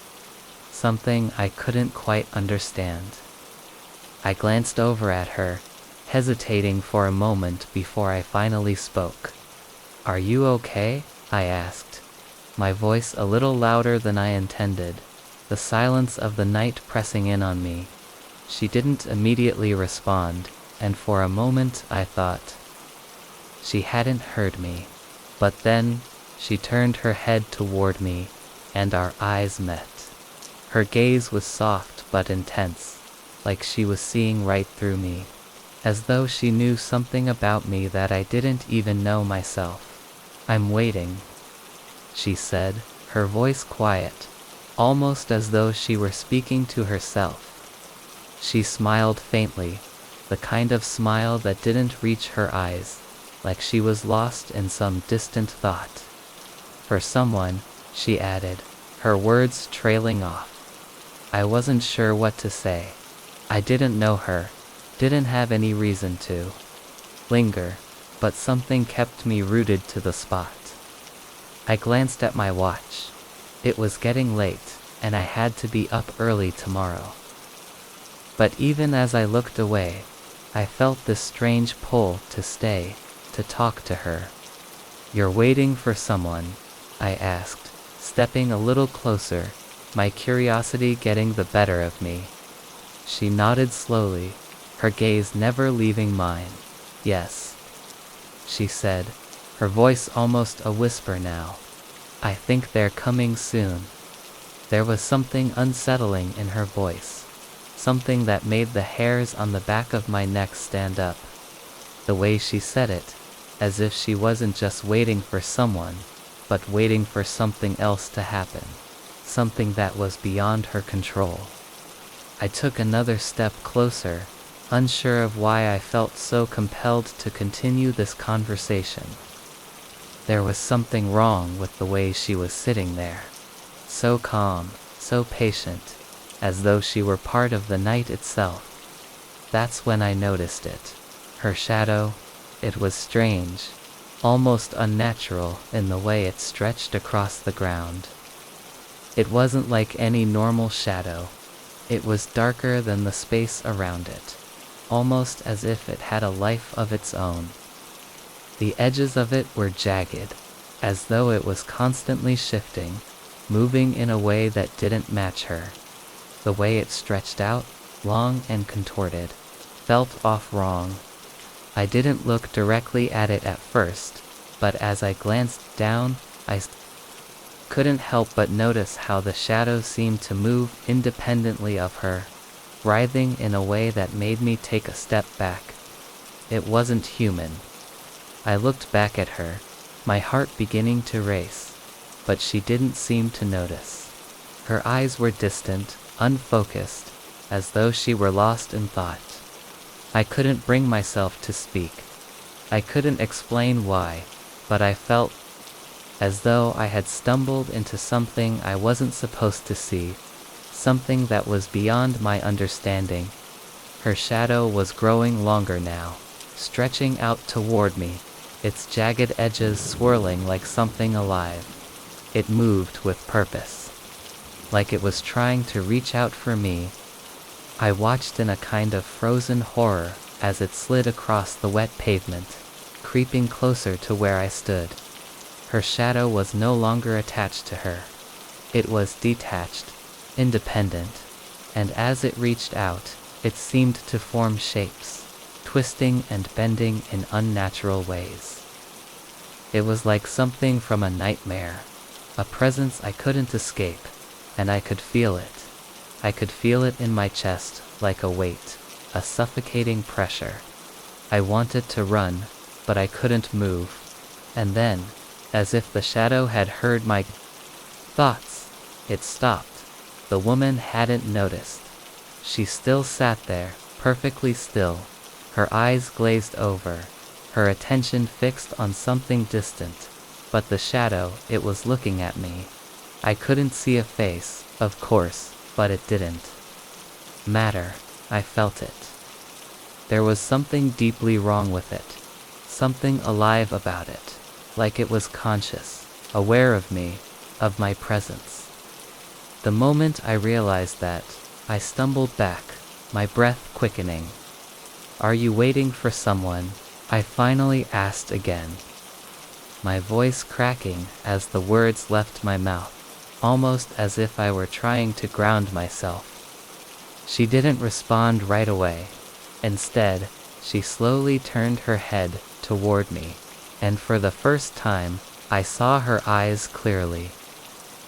Something I couldn't quite understand. I glanced over at her, hesitating for a moment before I finally spoke. "Are you okay?" I asked, my voice a little louder than I intended, the silence of the night pressing in on me. She didn't immediately respond, and for a moment I thought she hadn't heard me. But then, she turned her head toward me, and our eyes met. Her gaze was soft but intense, like she was seeing right through me, as though she knew something about me that I didn't even know myself. "I'm waiting," she said, her voice quiet, almost as though she were speaking to herself. She smiled faintly, the kind of smile that didn't reach her eyes, like she was lost in some distant thought. "For someone," she added, her words trailing off. I wasn't sure what to say. I didn't know her, didn't have any reason to linger, but something kept me rooted to the spot. I glanced at my watch. It was getting late, and I had to be up early tomorrow. But even as I looked away, I felt this strange pull to stay, to talk to her. "You're waiting for someone?" I asked, stepping a little closer, my curiosity getting the better of me. She nodded slowly, her gaze never leaving mine. "Yes," she said, her voice almost a whisper now. "I think they're coming soon." There was something unsettling in her voice, something that made the hairs on the back of my neck stand up. The way she said it, as if she wasn't just waiting for someone, but waiting for something else to happen, something that was beyond her control. I took another step closer, unsure of why I felt so compelled to continue this conversation. There was something wrong with the way she was sitting there. So calm, so patient, as though she were part of the night itself. That's when I noticed it. Her shadow, it was strange, almost unnatural in the way it stretched across the ground. It wasn't like any normal shadow. It was darker than the space around it, almost as if it had a life of its own. The edges of it were jagged, as though it was constantly shifting, moving in a way that didn't match her. The way it stretched out, long and contorted, felt off wrong. I didn't look directly at it at first, but as I glanced down, I couldn't help but notice how the shadow seemed to move independently of her, writhing in a way that made me take a step back. It wasn't human. I looked back at her, my heart beginning to race, but she didn't seem to notice. Her eyes were distant, unfocused, as though she were lost in thought. I couldn't bring myself to speak. I couldn't explain why, but I felt as though I had stumbled into something I wasn't supposed to see, something that was beyond my understanding. Her shadow was growing longer now, stretching out toward me, its jagged edges swirling like something alive. It moved with purpose, like it was trying to reach out for me. I watched in a kind of frozen horror as it slid across the wet pavement, creeping closer to where I stood. Her shadow was no longer attached to her. It was detached, independent, and as it reached out, it seemed to form shapes, twisting and bending in unnatural ways. It was like something from a nightmare, a presence I couldn't escape, and I could feel it. I could feel it in my chest like a weight, a suffocating pressure. I wanted to run, but I couldn't move. And then, as if the shadow had heard my thoughts, it stopped. The woman hadn't noticed. She still sat there, perfectly still, her eyes glazed over, her attention fixed on something distant. But the shadow, it was looking at me. I couldn't see a face, of course, but it didn't matter. I felt it. There was something deeply wrong with it. Something alive about it. Like it was conscious, aware of me, of my presence. The moment I realized that, I stumbled back, my breath quickening. "Are you waiting for someone?" I finally asked again, my voice cracking as the words left my mouth, almost as if I were trying to ground myself. She didn't respond right away. Instead, she slowly turned her head toward me, and for the first time, I saw her eyes clearly.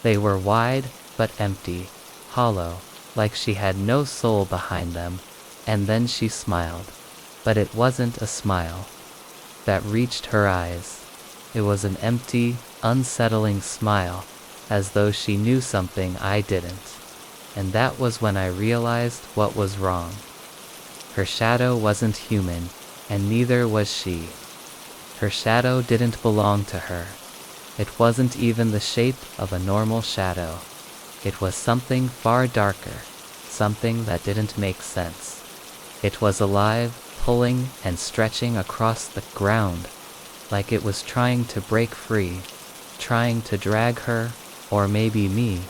They were wide, but empty, hollow, like she had no soul behind them, and then she smiled. But it wasn't a smile that reached her eyes. It was an empty, unsettling smile, as though she knew something I didn't. And that was when I realized what was wrong. Her shadow wasn't human, and neither was she. Her shadow didn't belong to her. It wasn't even the shape of a normal shadow. It was something far darker, something that didn't make sense. It was alive, pulling and stretching across the ground, like it was trying to break free, trying to drag her, or maybe me,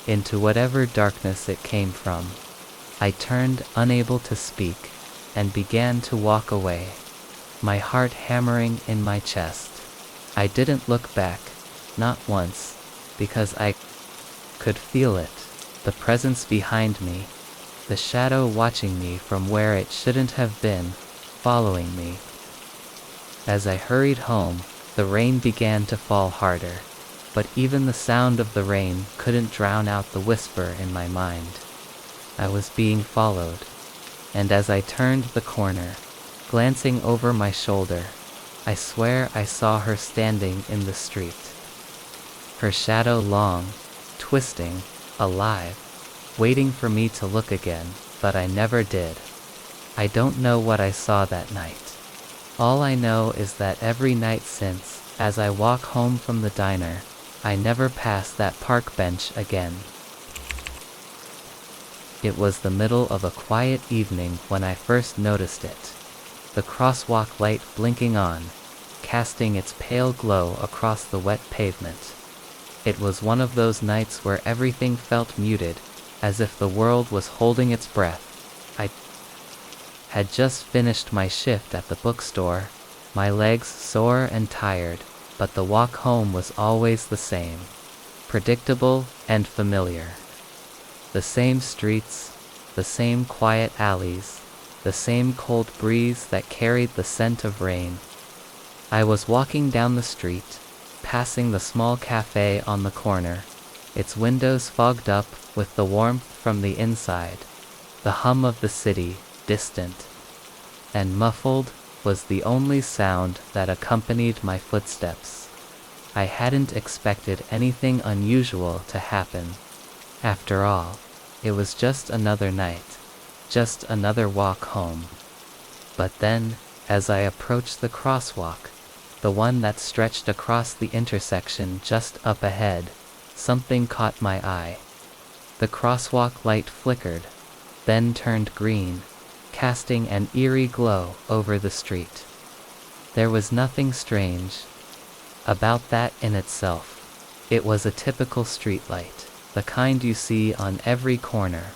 into whatever darkness it came from. I turned, unable to speak, and began to walk away, my heart hammering in my chest. I didn't look back, not once, because I could feel it, the presence behind me, the shadow watching me from where it shouldn't have been, following me. As I hurried home, the rain began to fall harder, but even the sound of the rain couldn't drown out the whisper in my mind. I was being followed, and as I turned the corner, glancing over my shoulder, I swear I saw her standing in the street. Her shadow long, twisting, alive, waiting for me to look again, but I never did. I don't know what I saw that night. All I know is that every night since, as I walk home from the diner, I never pass that park bench again. It was the middle of a quiet evening when I first noticed it. The crosswalk light blinking on, casting its pale glow across the wet pavement. It was one of those nights where everything felt muted, as if the world was holding its breath. I had just finished my shift at the bookstore, my legs sore and tired, but the walk home was always the same, predictable and familiar. The same streets, the same quiet alleys, the same cold breeze that carried the scent of rain. I was walking down the street, passing the small cafe on the corner, its windows fogged up with the warmth from the inside. The hum of the city, distant and muffled, was the only sound that accompanied my footsteps. I hadn't expected anything unusual to happen. After all, it was just another night, just another walk home. But then, as I approached the crosswalk, the one that stretched across the intersection just up ahead, something caught my eye. The crosswalk light flickered, then turned green, casting an eerie glow over the street. There was nothing strange about that in itself. It was a typical streetlight, the kind you see on every corner,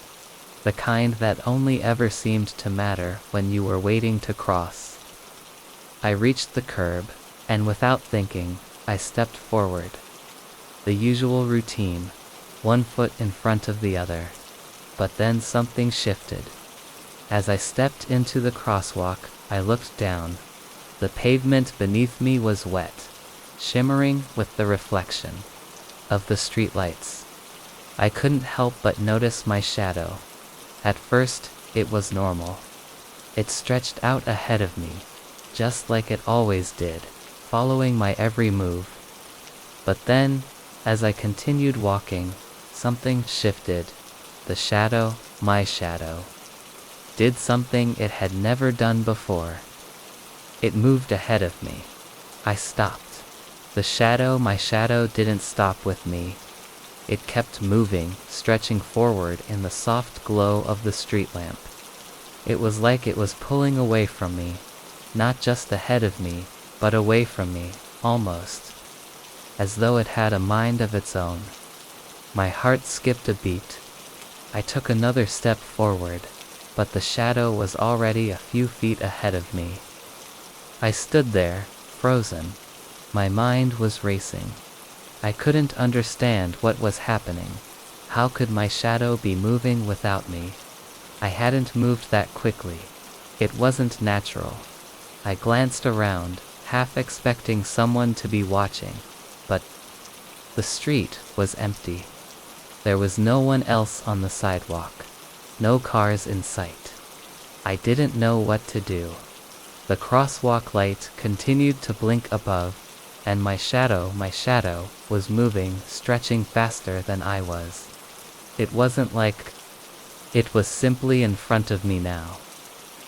the kind that only ever seemed to matter when you were waiting to cross. I reached the curb, and without thinking, I stepped forward. The usual routine, one foot in front of the other. But then something shifted. As I stepped into the crosswalk, I looked down. The pavement beneath me was wet, shimmering with the reflection of the streetlights. I couldn't help but notice my shadow. At first, it was normal. It stretched out ahead of me, just like it always did, following my every move. But then, as I continued walking, something shifted. The shadow, my shadow, did something it had never done before. It moved ahead of me. I stopped. The shadow, my shadow, didn't stop with me. It kept moving, stretching forward in the soft glow of the street lamp. It was like it was pulling away from me, not just ahead of me, but away from me, almost, as though it had a mind of its own. My heart skipped a beat. I took another step forward, but the shadow was already a few feet ahead of me. I stood there, frozen. My mind was racing. I couldn't understand what was happening. How could my shadow be moving without me? I hadn't moved that quickly. It wasn't natural. I glanced around, half expecting someone to be watching, but the street was empty. There was no one else on the sidewalk. No cars in sight. I didn't know what to do. The crosswalk light continued to blink above, and my shadow, was moving, stretching faster than I was. It wasn't like it was simply in front of me now.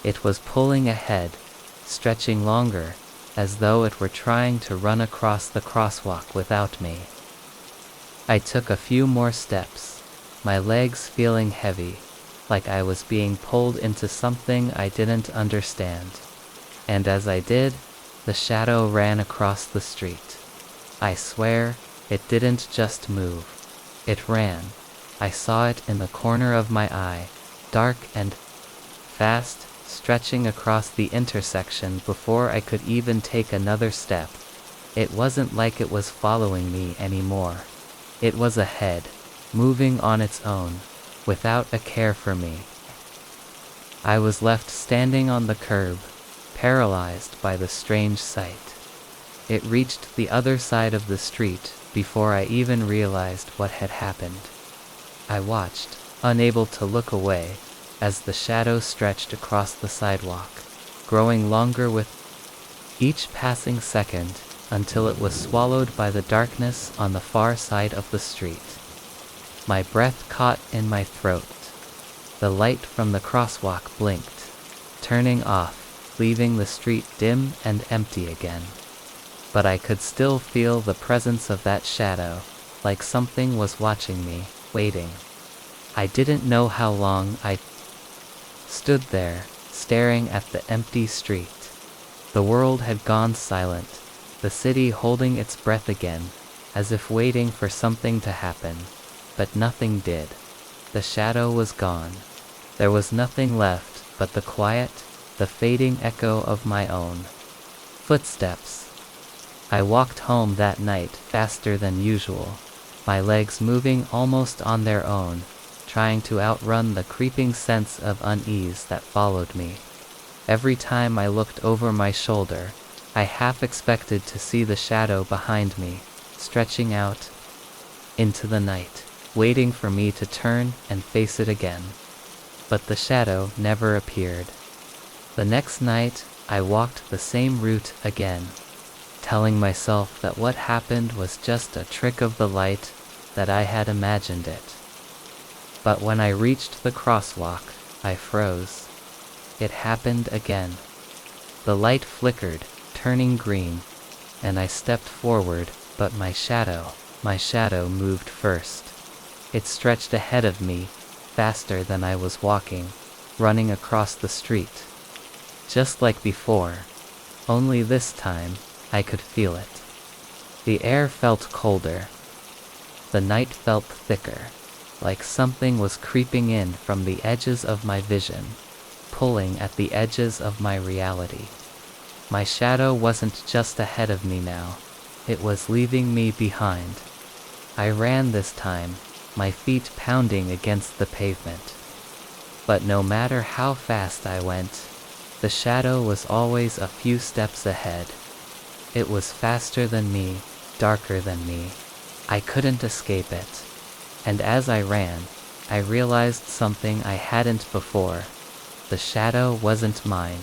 It was pulling ahead, stretching longer, as though it were trying to run across the crosswalk without me. I took a few more steps, my legs feeling heavy, like I was being pulled into something I didn't understand. And as I did, the shadow ran across the street. I swear, it didn't just move. It ran. I saw it in the corner of my eye, dark and fast, stretching across the intersection before I could even take another step. It wasn't like it was following me anymore. It was ahead, moving on its own, without a care for me. I was left standing on the curb, paralyzed by the strange sight. It reached the other side of the street before I even realized what had happened. I watched, unable to look away, as the shadow stretched across the sidewalk, growing longer with each passing second, until it was swallowed by the darkness on the far side of the street. My breath caught in my throat. The light from the crosswalk blinked, turning off, leaving the street dim and empty again. But I could still feel the presence of that shadow, like something was watching me, waiting. I didn't know how long I stood there, staring at the empty street. The world had gone silent, the city holding its breath again, as if waiting for something to happen. But nothing did. The shadow was gone. There was nothing left but the quiet, the fading echo of my own footsteps. I walked home that night faster than usual, my legs moving almost on their own, trying to outrun the creeping sense of unease that followed me. Every time I looked over my shoulder, I half expected to see the shadow behind me, stretching out into the night, waiting for me to turn and face it again. But the shadow never appeared. The next night, I walked the same route again, telling myself that what happened was just a trick of the light, that I had imagined it. But when I reached the crosswalk, I froze. It happened again. The light flickered, turning green, and I stepped forward, but my shadow moved first. It stretched ahead of me, faster than I was walking, running across the street. Just like before, only this time, I could feel it. The air felt colder, The night felt thicker, like something was creeping in from the edges of my vision, pulling at the edges of my reality. My shadow wasn't just ahead of me now, it was leaving me behind. I ran this time, my feet pounding against the pavement. But no matter how fast I went, the shadow was always a few steps ahead. It was faster than me, darker than me. I couldn't escape it. And as I ran, I realized something I hadn't before. The shadow wasn't mine.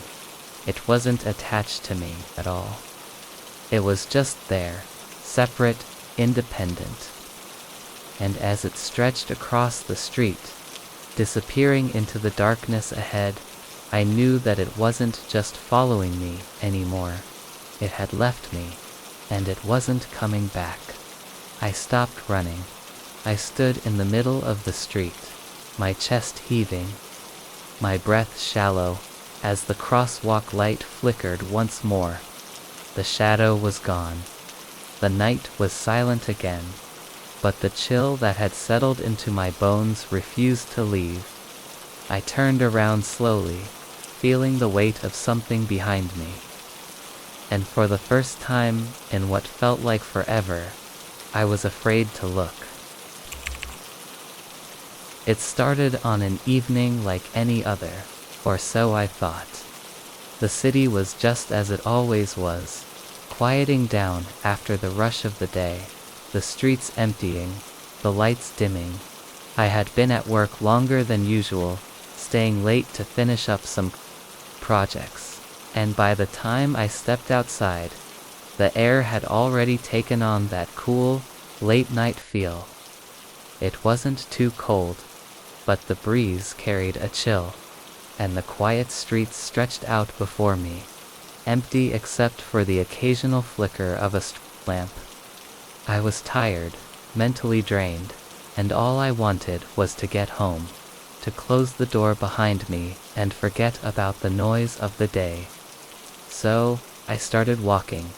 It wasn't attached to me at all. It was just there, separate, independent. And as it stretched across the street, disappearing into the darkness ahead, I knew that it wasn't just following me anymore. It had left me, and it wasn't coming back. I stopped running. I stood in the middle of the street, my chest heaving, my breath shallow, as the crosswalk light flickered once more. The shadow was gone. The night was silent again, but the chill that had settled into my bones refused to leave. I turned around slowly, feeling the weight of something behind me. And for the first time in what felt like forever, I was afraid to look. It started on an evening like any other, or so I thought. The city was just as it always was, quieting down after the rush of the day, the streets emptying, the lights dimming. I had been at work longer than usual, staying late to finish up some projects, and by the time I stepped outside, the air had already taken on that cool, late-night feel. It wasn't too cold, but the breeze carried a chill, and the quiet streets stretched out before me, empty except for the occasional flicker of a street lamp. I was tired, mentally drained, and all I wanted was to get home, to close the door behind me and forget about the noise of the day. So, I started walking,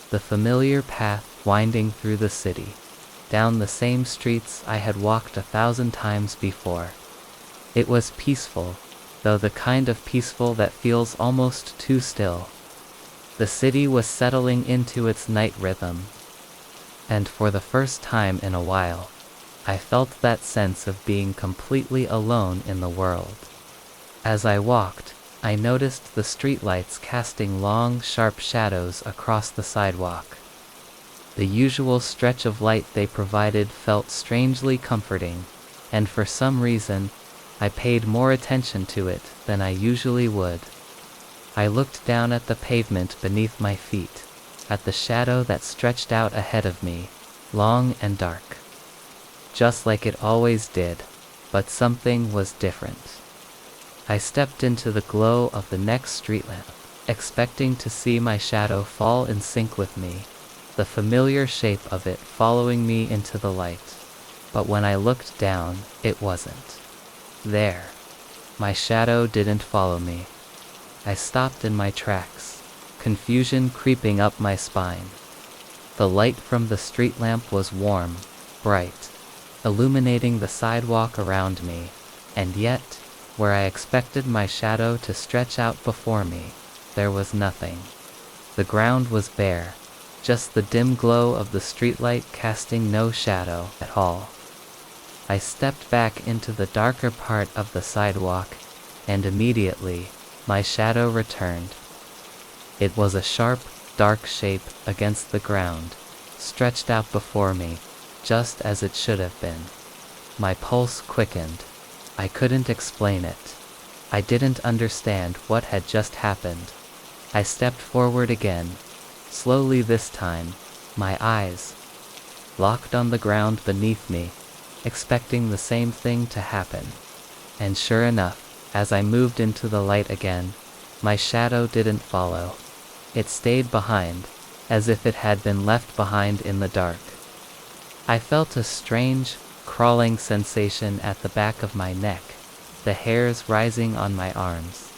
the familiar path winding through the city, down the same streets I had walked 1,000 times before. It was peaceful, though the kind of peaceful that feels almost too still. The city was settling into its night rhythm, and for the first time in a while, I felt that sense of being completely alone in the world. As I walked, I noticed the streetlights casting long, sharp shadows across the sidewalk. The usual stretch of light they provided felt strangely comforting, and for some reason, I paid more attention to it than I usually would. I looked down at the pavement beneath my feet, at the shadow that stretched out ahead of me, long and dark. Just like it always did, but something was different. I stepped into the glow of the next street lamp, expecting to see my shadow fall in sync with me, the familiar shape of it following me into the light. But when I looked down, it wasn't there. My shadow didn't follow me. I stopped in my tracks, confusion creeping up my spine. The light from the street lamp was warm, bright, illuminating the sidewalk around me, and yet, where I expected my shadow to stretch out before me, there was nothing. The ground was bare, just the dim glow of the streetlight casting no shadow at all. I stepped back into the darker part of the sidewalk, and immediately, my shadow returned. It was a sharp, dark shape against the ground, stretched out before me, just as it should have been. My pulse quickened. I couldn't explain it. I didn't understand what had just happened. I stepped forward again, slowly this time, my eyes locked on the ground beneath me, expecting the same thing to happen. And sure enough, as I moved into the light again, my shadow didn't follow. It stayed behind, as if it had been left behind in the dark. I felt a strange, crawling sensation at the back of my neck, the hairs rising on my arms.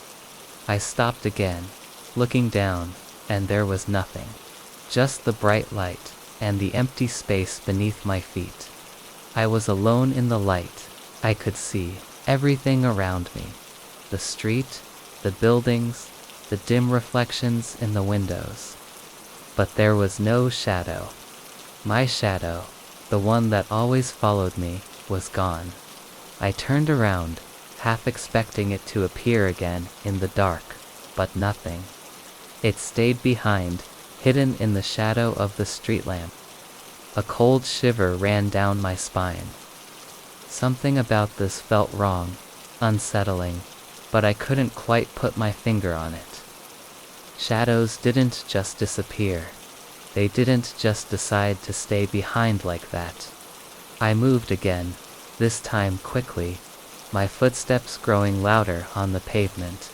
I stopped again, looking down, and there was nothing. Just the bright light, and the empty space beneath my feet. I was alone in the light. I could see everything around me. The street, the buildings, the dim reflections in the windows. But there was no shadow. My shadow, the one that always followed me, was gone. I turned around, half expecting it to appear again in the dark, but nothing. It stayed behind, hidden in the shadow of the street lamp. A cold shiver ran down my spine. Something about this felt wrong, unsettling, but I couldn't quite put my finger on it. Shadows didn't just disappear. They didn't just decide to stay behind like that. I moved again, this time quickly, my footsteps growing louder on the pavement.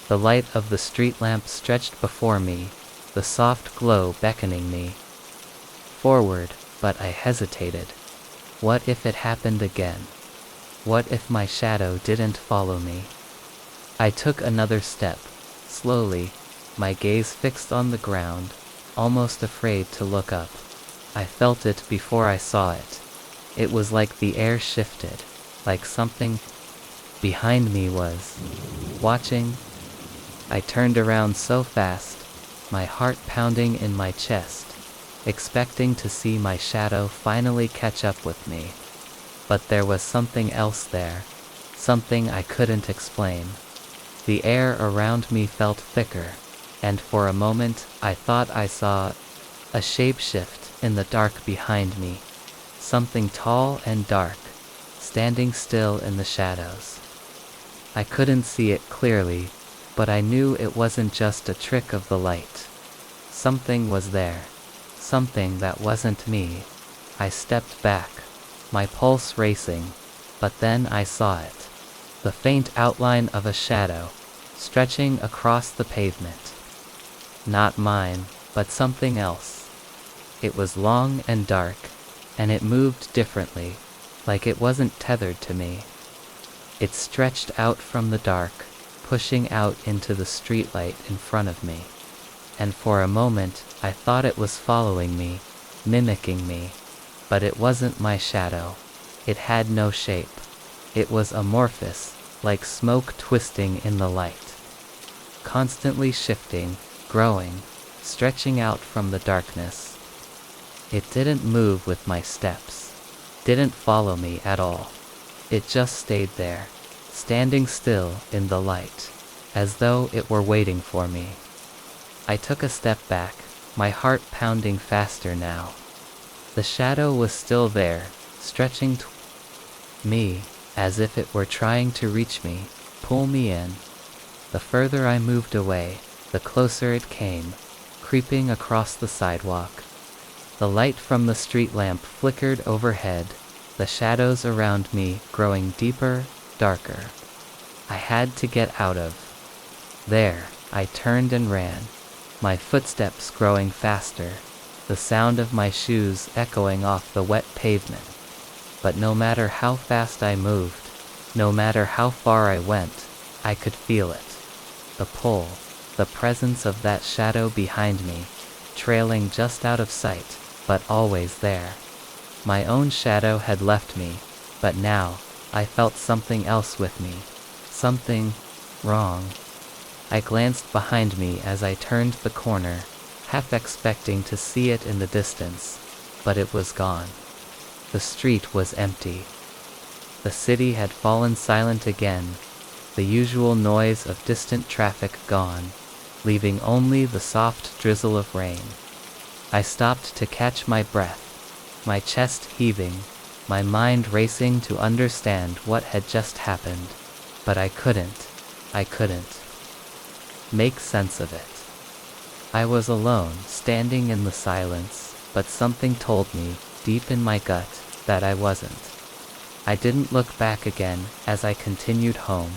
The light of the street lamp stretched before me, the soft glow beckoning me forward, but I hesitated. What if it happened again? What if my shadow didn't follow me? I took another step, slowly, my gaze fixed on the ground, almost afraid to look up. I felt it before I saw it. It was like the air shifted, like something behind me was watching. I turned around so fast, my heart pounding in my chest, expecting to see my shadow finally catch up with me. But there was something else there, something I couldn't explain. The air around me felt thicker, and for a moment I thought I saw a shapeshift in the dark behind me. Something tall and dark, standing still in the shadows. I couldn't see it clearly, but I knew it wasn't just a trick of the light. Something was there, something that wasn't me. I stepped back, my pulse racing, but then I saw it. The faint outline of a shadow, stretching across the pavement. Not mine, but something else. It was long and dark, and it moved differently, like it wasn't tethered to me. It stretched out from the dark, pushing out into the streetlight in front of me. And for a moment, I thought it was following me, mimicking me. But it wasn't my shadow. It had no shape. It was amorphous, like smoke twisting in the light. Constantly shifting, growing, stretching out from the darkness. It didn't move with my steps. Didn't follow me at all. It just stayed there, standing still in the light, as though it were waiting for me. I took a step back, my heart pounding faster now. The shadow was still there, stretching me, as if it were trying to reach me, pull me in. The further I moved away, the closer it came, creeping across the sidewalk. The light from the street lamp flickered overhead, the shadows around me growing deeper, darker. I had to get out of there. I turned and ran, my footsteps growing faster, the sound of my shoes echoing off the wet pavement. But no matter how fast I moved, no matter how far I went, I could feel it. The pull, the presence of that shadow behind me, trailing just out of sight, but always there. My own shadow had left me, but now, I felt something else with me. Something wrong. I glanced behind me as I turned the corner, half expecting to see it in the distance, but it was gone. The street was empty. The city had fallen silent again, the usual noise of distant traffic gone, leaving only the soft drizzle of rain. I stopped to catch my breath, my chest heaving, my mind racing to understand what had just happened, but I couldn't make sense of it. I was alone, standing in the silence, but something told me, deep in my gut, that I wasn't. I didn't look back again as I continued home,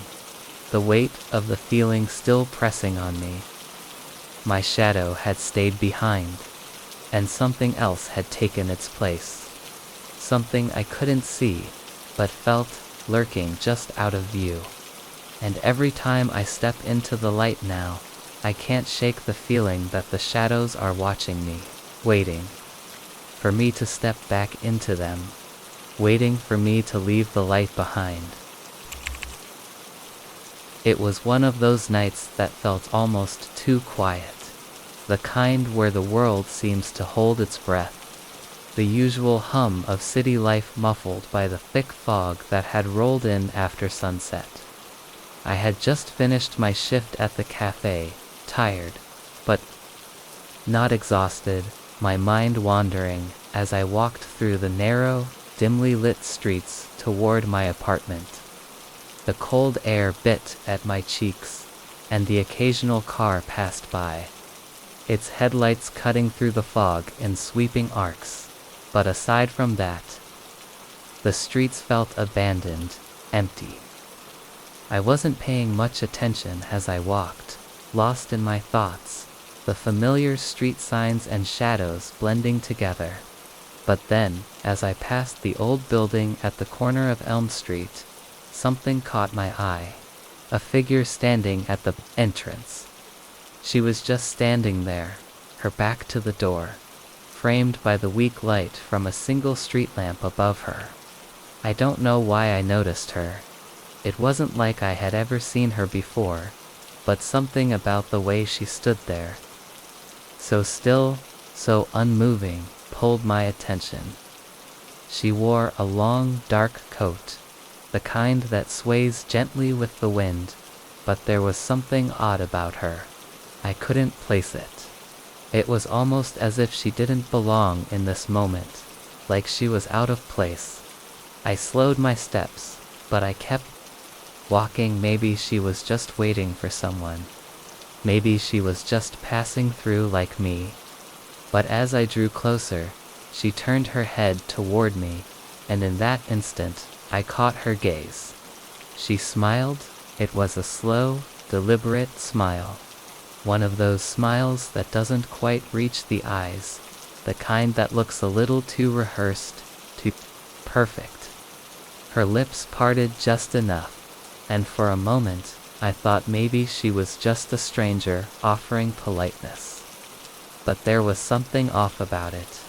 the weight of the feeling still pressing on me. My shadow had stayed behind, and something else had taken its place. Something I couldn't see, but felt lurking just out of view. And every time I step into the light now, I can't shake the feeling that the shadows are watching me, waiting for me to step back into them. waiting for me to leave the light behind. It was one of those nights that felt almost too quiet. The kind where the world seems to hold its breath. The usual hum of city life muffled by the thick fog that had rolled in after sunset. I had just finished my shift at the cafe, tired, but not exhausted, my mind wandering as I walked through the narrow, dimly lit streets toward my apartment. The cold air bit at my cheeks, and the occasional car passed by, its headlights cutting through the fog in sweeping arcs. But aside from that, the streets felt abandoned, empty. I wasn't paying much attention as I walked, lost in my thoughts, the familiar street signs and shadows blending together. But then, as I passed the old building at the corner of Elm Street, something caught my eye. A figure standing at the entrance. She was just standing there, her back to the door, framed by the weak light from a single street lamp above her. I don't know why I noticed her. It wasn't like I had ever seen her before, but something about the way she stood there, so still, so unmoving, pulled my attention. She wore a long, dark coat, the kind that sways gently with the wind, but there was something odd about her. I couldn't place it. It was almost as if she didn't belong in this moment, like she was out of place. I slowed my steps, but I kept walking. Maybe she was just waiting for someone. Maybe she was just passing through like me. But as I drew closer, she turned her head toward me, and in that instant, I caught her gaze. She smiled. It was a slow, deliberate smile. One of those smiles that doesn't quite reach the eyes, the kind that looks a little too rehearsed, too perfect. Her lips parted just enough, and for a moment, I thought maybe she was just a stranger offering politeness. But there was something off about it.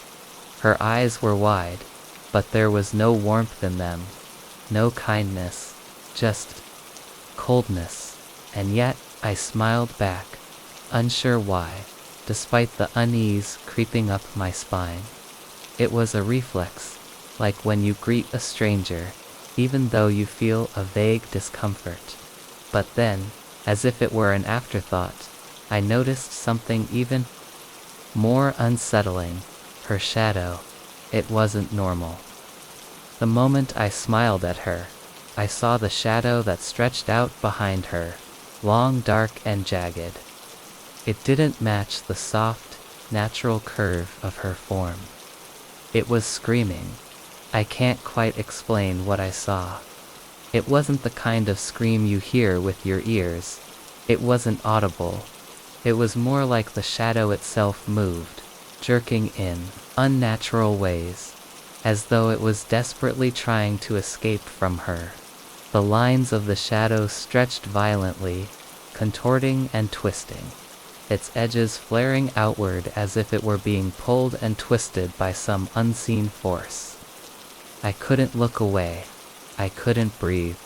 Her eyes were wide, but there was no warmth in them, no kindness, just coldness. And yet, I smiled back, unsure why, despite the unease creeping up my spine. It was a reflex, like when you greet a stranger, even though you feel a vague discomfort. But then, as if it were an afterthought, I noticed something even more unsettling. Her shadow. It wasn't normal. The moment I smiled at her, I saw the shadow that stretched out behind her, long, dark, and jagged. It didn't match the soft, natural curve of her form. It was screaming. I can't quite explain what I saw. It wasn't the kind of scream you hear with your ears. It wasn't audible. It was more like the shadow itself moved, jerking in unnatural ways, as though it was desperately trying to escape from her. The lines of the shadow stretched violently, contorting and twisting, its edges flaring outward as if it were being pulled and twisted by some unseen force. I couldn't look away. I couldn't breathe.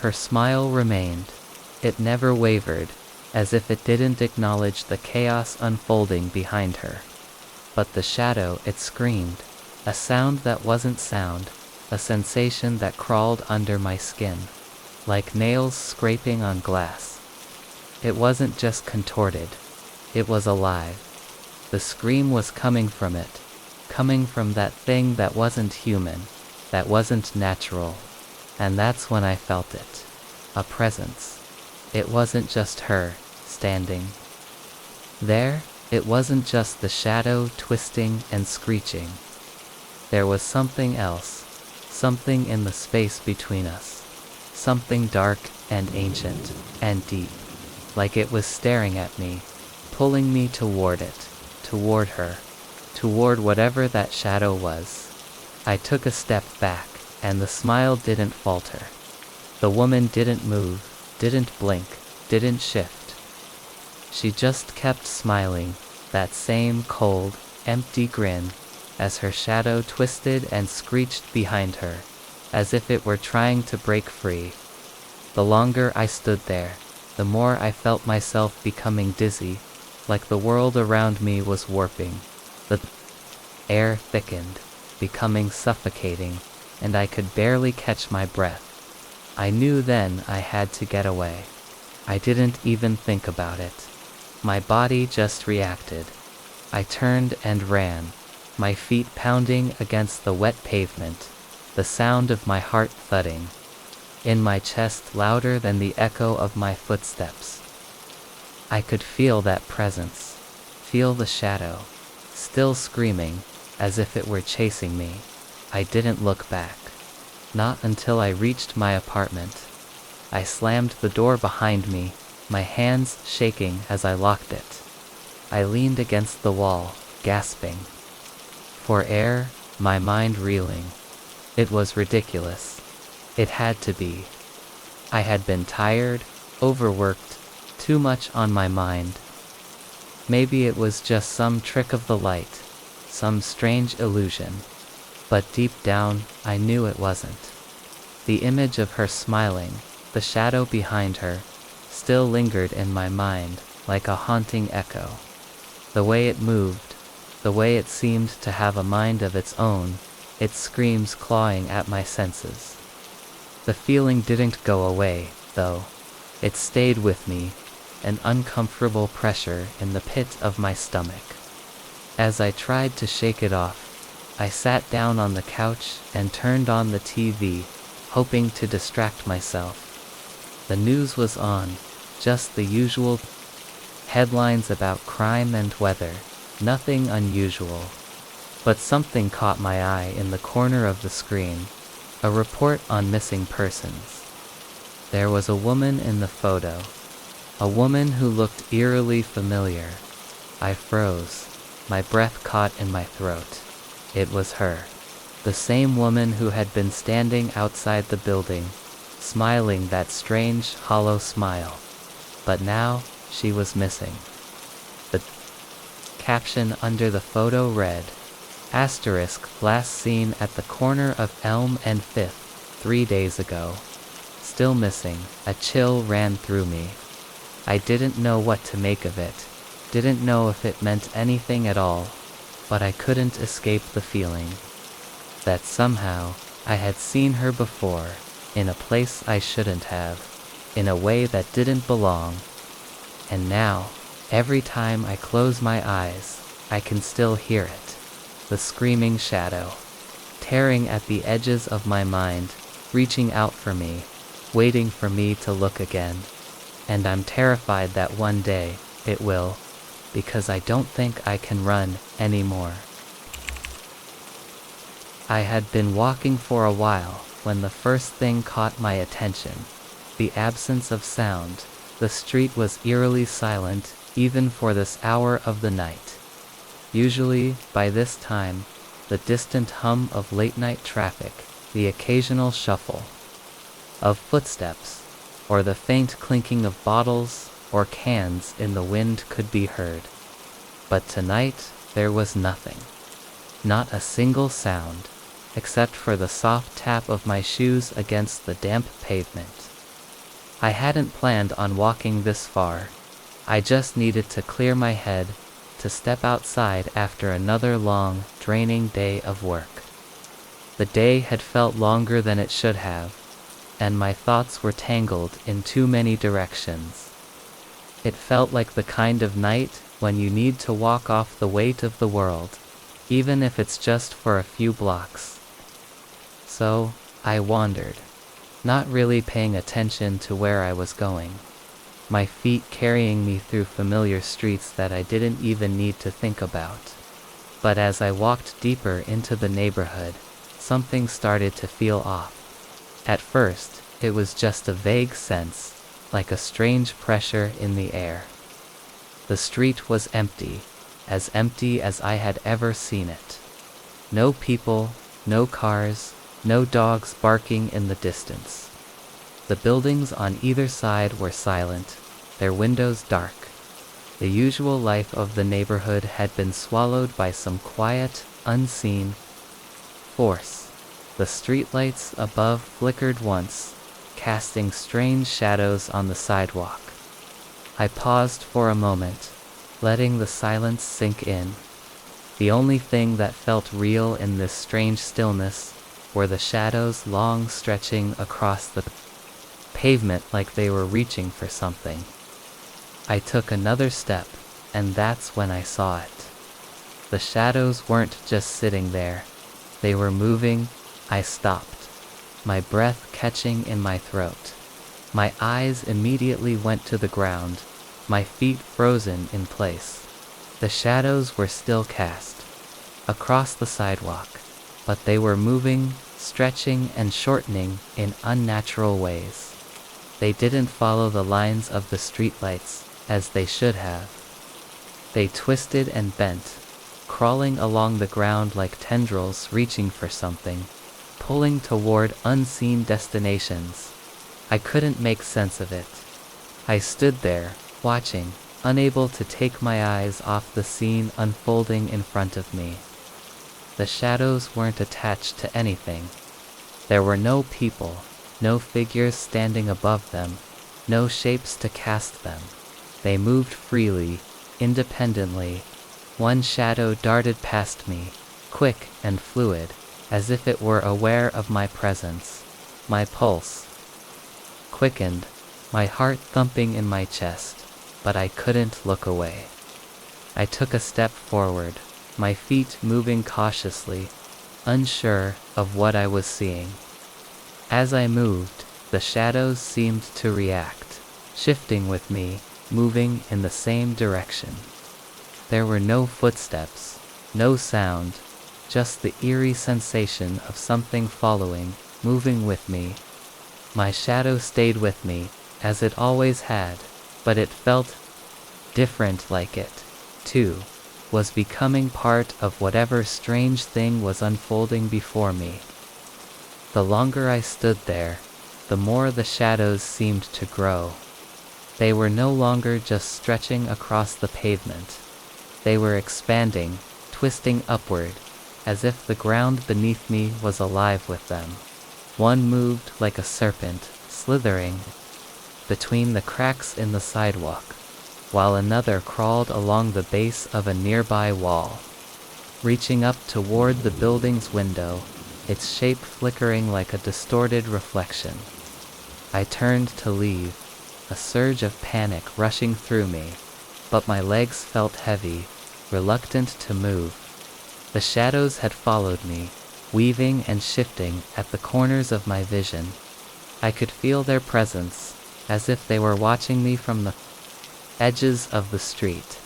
Her smile remained. It never wavered, as if it didn't acknowledge the chaos unfolding behind her. But the shadow, it screamed, a sound that wasn't sound, a sensation that crawled under my skin, like nails scraping on glass. It wasn't just contorted. It was alive. The scream was coming from it, coming from that thing that wasn't human, that wasn't natural. And that's when I felt it. A presence. It wasn't just her, standing there. It wasn't just the shadow twisting and screeching. There was something else, something in the space between us, something dark and ancient and deep, like it was staring at me, pulling me toward it, toward her, toward whatever that shadow was. I took a step back, and the smile didn't falter. The woman didn't move, didn't blink, didn't shift. She just kept smiling, that same cold, empty grin, as her shadow twisted and screeched behind her, as if it were trying to break free. The longer I stood there, the more I felt myself becoming dizzy, like the world around me was warping. The air thickened, becoming suffocating, and I could barely catch my breath. I knew then I had to get away. I didn't even think about it. My body just reacted. I turned and ran, my feet pounding against the wet pavement, the sound of my heart thudding in my chest louder than the echo of my footsteps. I could feel that presence, feel the shadow, still screaming, as if it were chasing me. I didn't look back. Not until I reached my apartment. I slammed the door behind me, my hands shaking as I locked it. I leaned against the wall, gasping for air, my mind reeling. It was ridiculous. It had to be. I had been tired, overworked, too much on my mind. Maybe it was just some trick of the light, some strange illusion. But deep down, I knew it wasn't. The image of her smiling, the shadow behind her, still lingered in my mind like a haunting echo. The way it moved, the way it seemed to have a mind of its own, its screams clawing at my senses. The feeling didn't go away, though. It stayed with me, an uncomfortable pressure in the pit of my stomach. As I tried to shake it off, I sat down on the couch and turned on the TV, hoping to distract myself. The news was on, just the usual headlines about crime and weather, nothing unusual. But something caught my eye in the corner of the screen, a report on missing persons. There was a woman in the photo, a woman who looked eerily familiar. I froze, my breath caught in my throat. It was her, the same woman who had been standing outside the building, smiling that strange, hollow smile. But now, she was missing. The caption under the photo read, ***, last seen at the corner of Elm and 5th, 3 days ago. Still missing." A chill ran through me. I didn't know what to make of it, didn't know if it meant anything at all, but I couldn't escape the feeling that somehow I had seen her before, in a place I shouldn't have, in a way that didn't belong. And now, every time I close my eyes, I can still hear it. The screaming shadow, tearing at the edges of my mind, reaching out for me, waiting for me to look again. And I'm terrified that one day, it will, because I don't think I can run anymore. I had been walking for a while when the first thing caught my attention. The absence of sound. The street was eerily silent, even for this hour of the night. Usually, by this time, the distant hum of late-night traffic, the occasional shuffle of footsteps, or the faint clinking of bottles or cans in the wind could be heard. But tonight, there was nothing. Not a single sound, except for the soft tap of my shoes against the damp pavement. I hadn't planned on walking this far. I just needed to clear my head, to step outside after another long, draining day of work. The day had felt longer than it should have, and my thoughts were tangled in too many directions. It felt like the kind of night when you need to walk off the weight of the world, even if it's just for a few blocks. So, I wandered, not really paying attention to where I was going, my feet carrying me through familiar streets that I didn't even need to think about. But as I walked deeper into the neighborhood, something started to feel off. At first, it was just a vague sense, like a strange pressure in the air. The street was empty as I had ever seen it. No people, no cars, no dogs barking in the distance. The buildings on either side were silent, their windows dark. The usual life of the neighborhood had been swallowed by some quiet, unseen force. The streetlights above flickered once, casting strange shadows on the sidewalk. I paused for a moment, letting the silence sink in. The only thing that felt real in this strange stillness were the shadows long stretching across the pavement like they were reaching for something. I took another step, and that's when I saw it. The shadows weren't just sitting there. They were moving. I stopped, my breath catching in my throat. My eyes immediately went to the ground, my feet frozen in place. The shadows were still cast across the sidewalk, but they were moving, stretching and shortening in unnatural ways. They didn't follow the lines of the streetlights as they should have. They twisted and bent, crawling along the ground like tendrils reaching for something, pulling toward unseen destinations. I couldn't make sense of it. I stood there, watching, unable to take my eyes off the scene unfolding in front of me. The shadows weren't attached to anything. There were no people, no figures standing above them, no shapes to cast them. They moved freely, independently. One shadow darted past me, quick and fluid, as if it were aware of my presence. My pulse quickened, my heart thumping in my chest, but I couldn't look away. I took a step forward, my feet moving cautiously, unsure of what I was seeing. As I moved, the shadows seemed to react, shifting with me, moving in the same direction. There were no footsteps, no sound, just the eerie sensation of something following, moving with me. My shadow stayed with me, as it always had, but it felt different, like it, too, was becoming part of whatever strange thing was unfolding before me. The longer I stood there, the more the shadows seemed to grow. They were no longer just stretching across the pavement. They were expanding, twisting upward, as if the ground beneath me was alive with them. One moved like a serpent, slithering between the cracks in the sidewalk, while another crawled along the base of a nearby wall, reaching up toward the building's window, its shape flickering like a distorted reflection. I turned to leave, a surge of panic rushing through me, but my legs felt heavy, reluctant to move. The shadows had followed me, weaving and shifting at the corners of my vision. I could feel their presence, as if they were watching me from the edges of the street.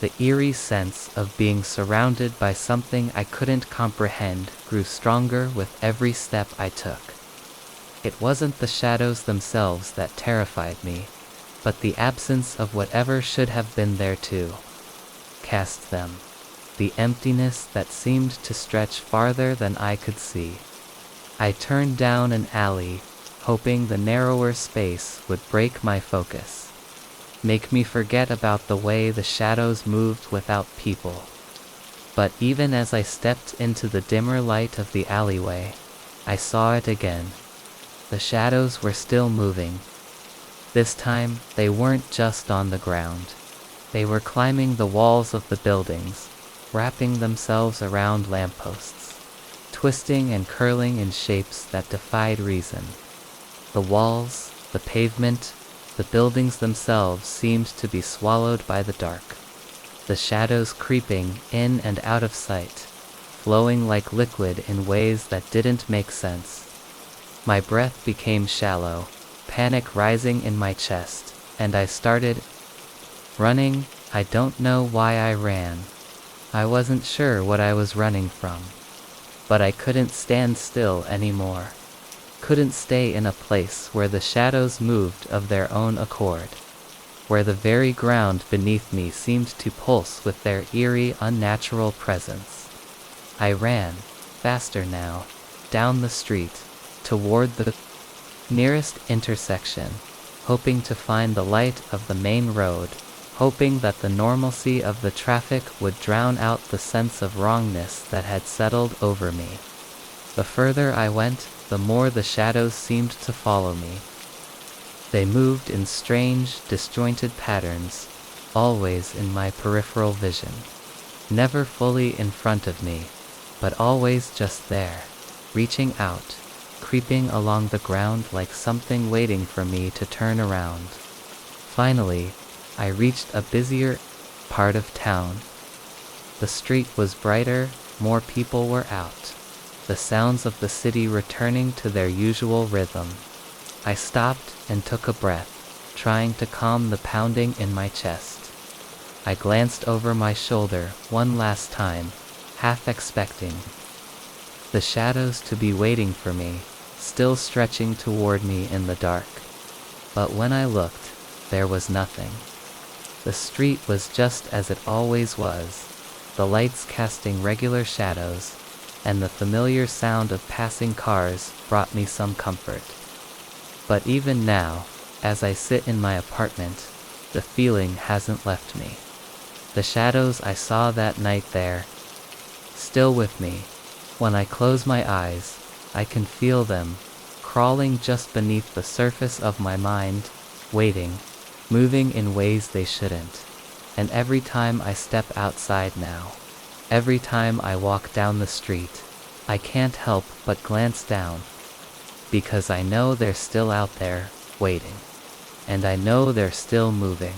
The eerie sense of being surrounded by something I couldn't comprehend grew stronger with every step I took. It wasn't the shadows themselves that terrified me, but the absence of whatever should have been there to cast them. The emptiness that seemed to stretch farther than I could see. I turned down an alley, hoping the narrower space would break my focus, make me forget about the way the shadows moved without people. But even as I stepped into the dimmer light of the alleyway, I saw it again. The shadows were still moving. This time, they weren't just on the ground. They were climbing the walls of the buildings, wrapping themselves around lampposts, twisting and curling in shapes that defied reason. The walls, the pavement, the buildings themselves seemed to be swallowed by the dark, the shadows creeping in and out of sight, flowing like liquid in ways that didn't make sense. My breath became shallow, panic rising in my chest, and I started running. I don't know why I ran. I wasn't sure what I was running from. But I couldn't stand still anymore. Couldn't stay in a place where the shadows moved of their own accord, where the very ground beneath me seemed to pulse with their eerie, unnatural presence. I ran, faster now, down the street, toward the nearest intersection, hoping to find the light of the main road, hoping that the normalcy of the traffic would drown out the sense of wrongness that had settled over me. The further I went, the more the shadows seemed to follow me. They moved in strange, disjointed patterns, always in my peripheral vision. Never fully in front of me, but always just there, reaching out, creeping along the ground like something waiting for me to turn around. Finally, I reached a busier part of town. The street was brighter, more people were out, the sounds of the city returning to their usual rhythm. I stopped and took a breath, trying to calm the pounding in my chest. I glanced over my shoulder one last time, half expecting the shadows to be waiting for me, still stretching toward me in the dark. But when I looked, there was nothing. The street was just as it always was, the lights casting regular shadows, and the familiar sound of passing cars brought me some comfort. But even now, as I sit in my apartment, the feeling hasn't left me. The shadows I saw that night there, still with me. When I close my eyes, I can feel them, crawling just beneath the surface of my mind, waiting, moving in ways they shouldn't. And every time I step outside now, every time I walk down the street, I can't help but glance down, because I know they're still out there, waiting. And I know they're still moving.